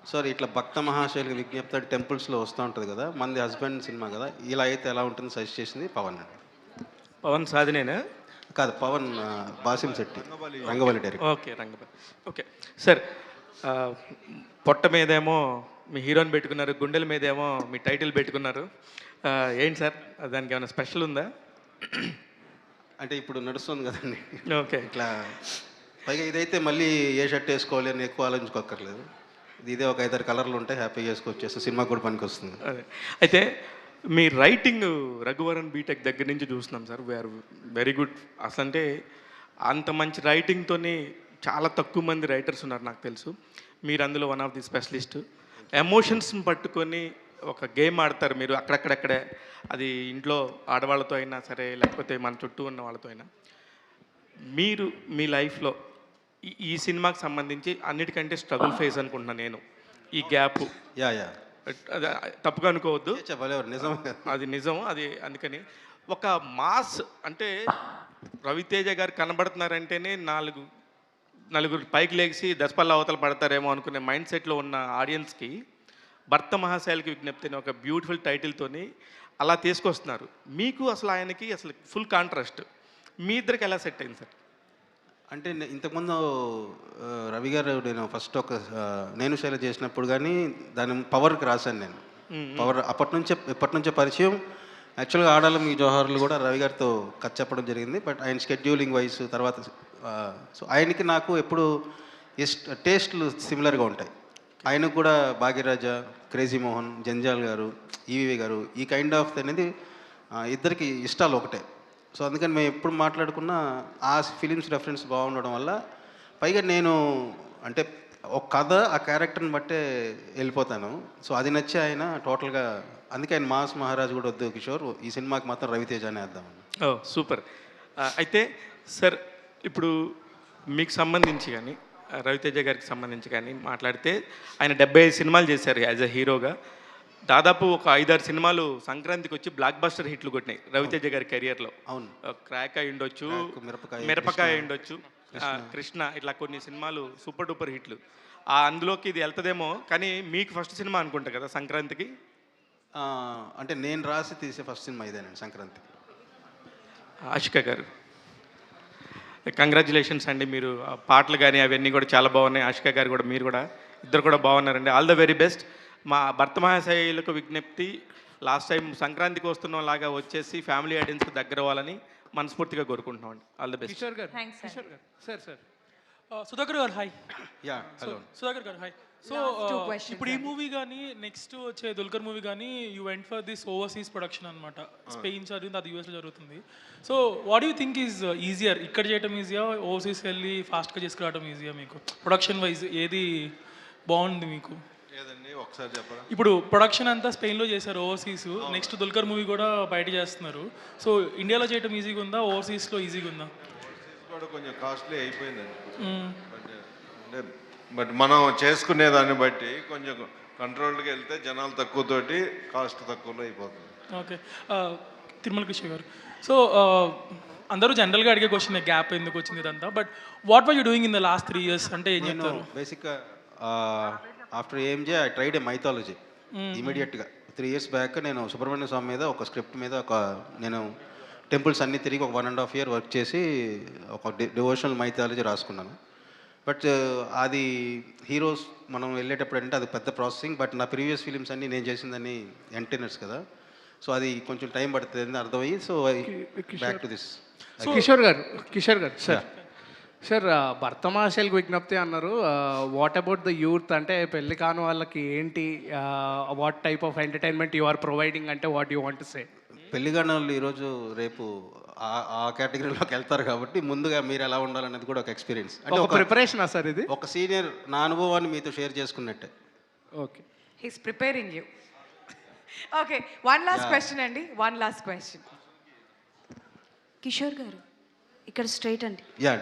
సో ఇట్లా భక్త మహాశైలికి విజ్ఞప్తి టెంపుల్స్లో వస్తూ ఉంటుంది కదా, మనది హస్బెండ్ సినిమా కదా, ఇలా అయితే ఎలా ఉంటుంది సజెస్ట్ చేసింది పవన్ అండి. పవన్ సాధినేనా? కాదు, పవన్ బాసిం శెట్టి, రంగవల్లి డైరెక్టర్. ఓకే, రంగవల్లి. ఓకే సార్, పొట్ట మీదేమో మీ హీరోని పెట్టుకున్నారు, గుండెల మీద ఏమో మీ టైటిల్ పెట్టుకున్నారు. ఏంటి సార్ దానికి ఏమైనా స్పెషల్ ఉందా? అంటే ఇప్పుడు నడుస్తుంది కదండి. ఓకే. ఇట్లా పైగా ఇదైతే మళ్ళీ ఏ షర్ట్ వేసుకోవాలి అని ఎక్కువ ఆలోచించుకోక్కర్లేదు. ఇదే ఒక 5-6 కలర్లు ఉంటాయి, హ్యాపీగా వేసుకొచ్చేస్తే సినిమా కూడా పనికి వస్తుంది. అదే అయితే మీ రైటింగ్ రఘువరన్ బీటెక్ దగ్గర నుంచి చూస్తున్నాం సార్, వీఆర్ వెరీ గుడ్. అసలు అంటే అంత మంచి రైటింగ్తోని చాలా తక్కువ మంది రైటర్స్ ఉన్నారు నాకు తెలుసు. మీరు అందులో వన్ ఆఫ్ ది స్పెషలిస్ట్. ఎమోషన్స్ని పట్టుకొని ఒక గేమ్ ఆడతారు మీరు అక్కడక్కడక్కడే, అది ఇంట్లో ఆడవాళ్ళతో అయినా సరే లేకపోతే మన చుట్టూ ఉన్న వాళ్ళతో అయినా. మీరు మీ లైఫ్లో ఈ సినిమాకి సంబంధించి అన్నిటికంటే స్ట్రగుల్ ఫేస్ అనుకుంటున్నాను నేను, ఈ గ్యాప్. యా అది తప్పుగా అనుకోవద్దు, నిజం, అది నిజం. అది అందుకని ఒక మాస్ అంటే రవితేజ గారు కనబడుతున్నారంటేనే నలుగురు పైకి లేచి దశపల్ల అవతల పడతారేమో అనుకునే మైండ్ సెట్లో ఉన్న ఆడియన్స్కి భర్త మహాశైలకి విజ్ఞప్తి అని ఒక బ్యూటిఫుల్ టైటిల్తోని అలా తీసుకొస్తున్నారు. మీకు అసలు ఆయనకి అసలు ఫుల్ కాంట్రాస్ట్. మీ ఇద్దరికి ఎలా సెట్ అయింది సార్? అంటే ఇంతకుముందు రవి గారు నేను ఫస్ట్ ఒక నేను శైలజ చేసినప్పుడు కానీ దాని పవర్కి రాశాను నేను. పవర్ ఇప్పటి నుంచే పరిచయం. యాక్చువల్గా ఆడాలి మీ జోహార్లు కూడా రవి గారితో కథ చెప్పడం జరిగింది. బట్ ఆయన షెడ్యూలింగ్ వైస్ తర్వాత సో ఆయనకి నాకు ఎప్పుడు టేస్ట్లు సిమిలర్గా ఉంటాయి. ఆయనకు కూడా భాగ్యరాజ, క్రేజీ మోహన్, జంజాల్ గారు, ఈవి గారు, ఈ కైండ్ ఆఫ్ అనేది ఇద్దరికి ఇష్టాలు ఒకటే. సో అందుకని మేము ఎప్పుడు మాట్లాడుకున్నా ఆ ఫిలిమ్స్ రెఫరెన్స్ బాగుండడం వల్ల, పైగా నేను అంటే ఒక కథ ఆ క్యారెక్టర్ని బట్టే వెళ్ళిపోతాను. సో అది నచ్చి ఆయన టోటల్గా, అందుకే ఆయన మాస్ మహారాజ్ కూడా వద్దు కిషోర్, ఈ సినిమాకి మాత్రం రవితేజనే వేద్దామని. ఓ సూపర్. అయితే సార్ ఇప్పుడు మీకు సంబంధించి కానీ రవితేజ గారికి సంబంధించి కానీ మాట్లాడితే ఆయన 75 సినిమాలు చేశారు యాజ్ అ హీరోగా. దాదాపు ఒక 5-6 సినిమాలు సంక్రాంతికి వచ్చి బ్లాక్ బస్టర్ హిట్లు కొట్టినాయి రవితేజ గారి కెరియర్లో. అవును. క్రాక్ అయి ఉండొచ్చు, మిరపకాయ అయి ఉండొచ్చు, కృష్ణ, ఇట్లా కొన్ని సినిమాలు సూపర్ డూపర్ హిట్లు. అందులోకి ఇది వెళ్తుందేమో, కానీ మీకు ఫస్ట్ సినిమా అనుకుంటా కదా సంక్రాంతికి? అంటే నేను రాసి తీసే ఫస్ట్ సినిమా ఇదేనండి సంక్రాంతి. ఆషిక గారు కంగ్రాచులేషన్స్ అండి. మీరు పాటలు కానీ అవన్నీ కూడా చాలా బాగున్నాయి. ఆషిక గారు కూడా, మీరు కూడా, ఇద్దరు కూడా బాగున్నారండి. All the very best. మా భర్త మహాశైలకు విజ్ఞప్తి, లాస్ట్ టైం సంక్రాంతికి వస్తున్న లాగా వచ్చేసి ఫ్యామిలీ ఆడియన్స్కి దగ్గర అవ్వాలని మనస్ఫూర్తిగా కోరుకుంటున్నాం అండి. All the best. కిషోర్ గారు, థ్యాంక్స్ సార్ సుధాకర్ గారు హాయ్. యా హలో సుధాకర్ గారు హాయ్. సో ఇప్పుడు ఈ మూవీ కానీ నెక్స్ట్ వచ్చే దుల్కర్ మూవీ కానీ you went for this overseas production అనమాట. స్పెయిన్ జరిగింది, అది యూఎస్లో జరుగుతుంది. So what you think is easier, ఇక్కడ చేయడం ఈజియా, ఓవర్సీస్కి వెళ్ళి ఫాస్ట్గా చేసుకురావడం ఈజియా? మీకు ప్రొడక్షన్ వైజ్ ఏది బాగుంది మీకు? ఏదండి ఒకసారి చెప్పరా? ఇప్పుడు ప్రొడక్షన్ అంతా స్పెయిన్లో చేశారు ఓవర్సీస్, నెక్స్ట్ దుల్కర్ మూవీ కూడా బయట చేస్తున్నారు. సో ఇండియాలో చేయడం ఈజీగా ఉందా, ఓవర్సీస్లో ఈజీగా ఉందా? కూడా కొంచెం కాస్ట్లీ అయిపోయిందండి. అంటే బట్ మనం చేసుకునే దాన్ని బట్టి కొంచెం కంట్రోల్గా వెళ్తే జనాలు తక్కువతోటి కాస్ట్ తక్కువలో అయిపోతుంది. ఓకే. తిరుమల కృష్ణ గారు, సో అందరూ జనరల్గా అడిగే క్వశ్చన్ గ్యాప్ ఎందుకు వచ్చింది ఇదంతా, but what were you doing in the last 3 years అంటే ఏం చెప్తారు? బేసిక్గా after AMJ I tried a mythology ఇమీడియట్గా. 3 years బ్యాక్ నేను సుబ్రహ్మణ్య స్వామి మీద ఒక స్క్రిప్ట్ మీద నేను టెంపుల్స్ అన్నీ తిరిగి ఒక 1.5 year వర్క్ చేసి ఒక డివోషనల్ మైథాలజీ రాసుకున్నాను. బట్ అది హీరోస్ మనం వెళ్ళేటప్పుడు అంటే అది పెద్ద ప్రాసెసింగ్. బట్ నా ప్రీవియస్ ఫిలిమ్స్ అన్నీ నేను చేసిందని ఎంటర్టైనర్స్ కదా, సో అది కొంచెం టైం పడుతుంది అని అర్థమయ్యి, so back to this. Kishore గారు సార్ భర్త మహాశైలకు విజ్ఞప్తి అన్నారు. వాట్ అబౌట్ ద యూత్, అంటే పెళ్లి కాని వాళ్ళకి ఏంటి, what type of entertainment you are providing, అంటే what you want to say? పెళ్లి కాని వాళ్ళు ఈరోజు రేపు ఆ కేటగిరీలోకి వెళ్తారు కాబట్టి ముందుగా మీరు ఎలా ఉండాలనేది కూడా ఒక ఎక్స్పీరియన్స్. అంటే ఒక ప్రిపరేషన్ సార్ ఇది, ఒక సీనియర్ నా అనుభవాన్ని మీతో షేర్ చేసుకున్నట్టే. Okay, he's preparing you. Okay, one last question అండి, one last question. Kishore garu ఇక్కడ స్ట్రైట్ అండి. యా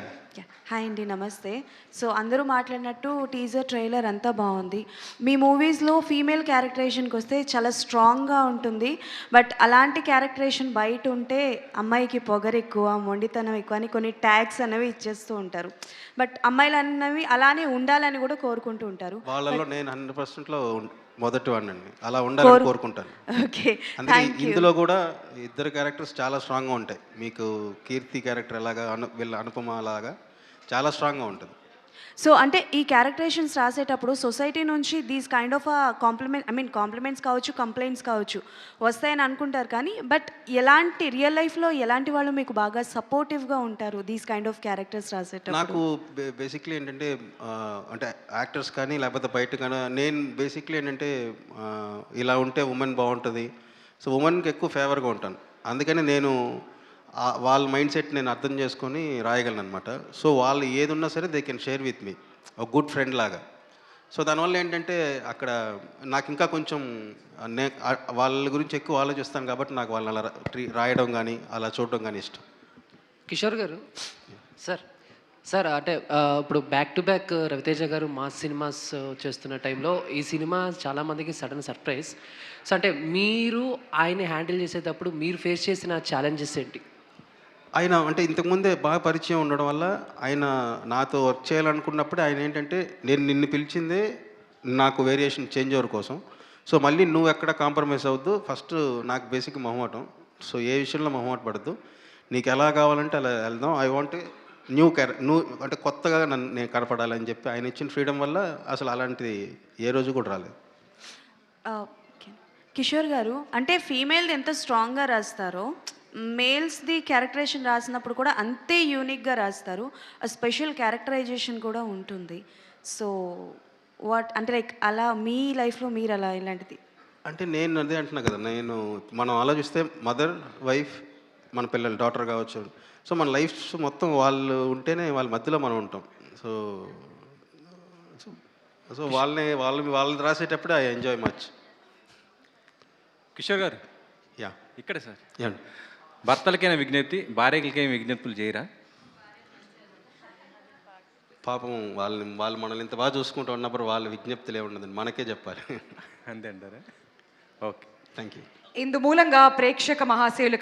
హాయ్ అండి, నమస్తే. సో అందరూ మాట్లాడినట్టు టీజర్ ట్రైలర్ అంతా బాగుంది. మీ మూవీస్లో ఫీమేల్ క్యారెక్టరేషన్కి వస్తే చాలా స్ట్రాంగ్గా ఉంటుంది. బట్ అలాంటి క్యారెక్టరేషన్ బయట ఉంటే అమ్మాయికి పొగరు ఎక్కువ, మొండితనం ఎక్కువ అని కొన్ని ట్యాగ్స్ అనేవి ఇచ్చేస్తూ ఉంటారు. బట్ అమ్మాయిలు అన్నవి అలానే ఉండాలని కూడా కోరుకుంటూ ఉంటారు. వాళ్ళలో నేను 100%లో మొదటి వాడినండి, అలా ఉండాలని కోరుకుంటాను. ఓకే, అందుకే ఇందులో కూడా ఇద్దరు క్యారెక్టర్స్ చాలా స్ట్రాంగ్గా ఉంటాయి. మీకు కీర్తి క్యారెక్టర్ ఎలాగా, వీళ్ళ అనుపమ అలాగా చాలా స్ట్రాంగ్గా ఉంటుంది. సో అంటే ఈ క్యారెక్టరేషన్స్ రాసేటప్పుడు సొసైటీ నుంచి దీస్ కైండ్ ఆఫ్ కాంప్లిమెంట్స్ కావచ్చు, కంప్లైంట్స్ కావచ్చు వస్తాయని అనుకుంటారు, కానీ బట్ ఎలాంటి రియల్ లైఫ్లో ఎలాంటి వాళ్ళు మీకు బాగా సపోర్టివ్గా ఉంటారు దీస్ కైండ్ ఆఫ్ క్యారెక్టర్స్ రాసేటప్పుడు? నాకు బేసిక్లీ ఏంటంటే అంటే యాక్టర్స్ కానీ లేకపోతే బయట కానీ నేను బేసిక్లీ ఏంటంటే ఇలా ఉంటే ఉమెన్ బాగుంటుంది, సో ఉమెన్కి ఎక్కువ ఫేవర్గా ఉంటాను. అందుకని నేను వాళ్ళ మైండ్ సెట్ నేను అర్థం చేసుకొని రాయగలను అనమాట. సో వాళ్ళు ఏది ఉన్నా సరే they can share with me, ఒక గుడ్ ఫ్రెండ్ లాగా. సో దానివల్ల ఏంటంటే అక్కడ నాకు ఇంకా కొంచెం వాళ్ళ గురించి ఎక్కువ ఆలోచిస్తాను కాబట్టి నాకు వాళ్ళని అలా రాయడం కానీ అలా చూడడం కానీ ఇష్టం. కిషోర్ గారు, సార్ అంటే ఇప్పుడు బ్యాక్ టు బ్యాక్ రవితేజ గారు మాస్ సినిమాస్ చేస్తున్న టైంలో ఈ సినిమా చాలామందికి సడన్ సర్ప్రైజ్. సో అంటే మీరు ఆయన్ని హ్యాండిల్ చేసేటప్పుడు మీరు ఫేస్ చేసిన ఛాలెంజెస్ ఏంటి? ఆయన అంటే ఇంతకుముందే బాగా పరిచయం ఉండడం వల్ల ఆయన నాతో వర్క్ చేయాలనుకున్నప్పుడే ఆయన ఏంటంటే నేను నిన్ను పిలిచిందే నాకు వేరియేషన్ చేంజ్ ఓవర్ కోసం. సో మళ్ళీ నువ్వు ఎక్కడ కాంప్రమైజ్ అవ్వద్దు, ఫస్ట్ నాకు బేసిక్ మొహమాటం, సో ఏ విషయంలో మొహమాట పడద్దు, నీకు ఎలా కావాలంటే అలా వెళ్దాం, ఐ వాంట్ నువ్వు అంటే కొత్తగా నేను కనపడాలని చెప్పి ఆయన ఇచ్చిన ఫ్రీడమ్ వల్ల అసలు అలాంటిది ఏ రోజు కూడా రాలేదు. కిషోర్ గారు, అంటే ఫీమేల్ది ఎంత స్ట్రాంగ్గా రాస్తారో మేల్స్ది క్యారెక్టరేషన్ రాసినప్పుడు కూడా అంతే యూనిక్గా రాస్తారు, స్పెషల్ క్యారెక్టరైజేషన్ కూడా ఉంటుంది. సో అంటే లైక్ అలా మీ లైఫ్లో మీరు అలా ఇలాంటిది? అంటే నేను అదే అంటున్నా కదా, మనం ఆలోచిస్తే మదర్, వైఫ్, మన పిల్లలు, డాటర్ కావచ్చు, సో మన లైఫ్ మొత్తం వాళ్ళు ఉంటేనే వాళ్ళ మధ్యలో మనం ఉంటాం. సో సో వాళ్ళని రాసేటప్పుడు I enjoy much. Kishore garu, yeah ఇక్కడ సార్ భర్తలకైనా విజ్ఞప్తి, భార్యలకైనా విజ్ఞప్తులు చేయరా? పాపం వాళ్ళు మనల్ని ఇంత బాగా చూసుకుంటూ ఉన్నప్పుడు వాళ్ళ విజ్ఞప్తులు ఏముండదండి, మనకే చెప్పాలి. అంతే అంటారా? Okay, thank you. ఇందు మూలంగా ప్రేక్షక మహాశయులు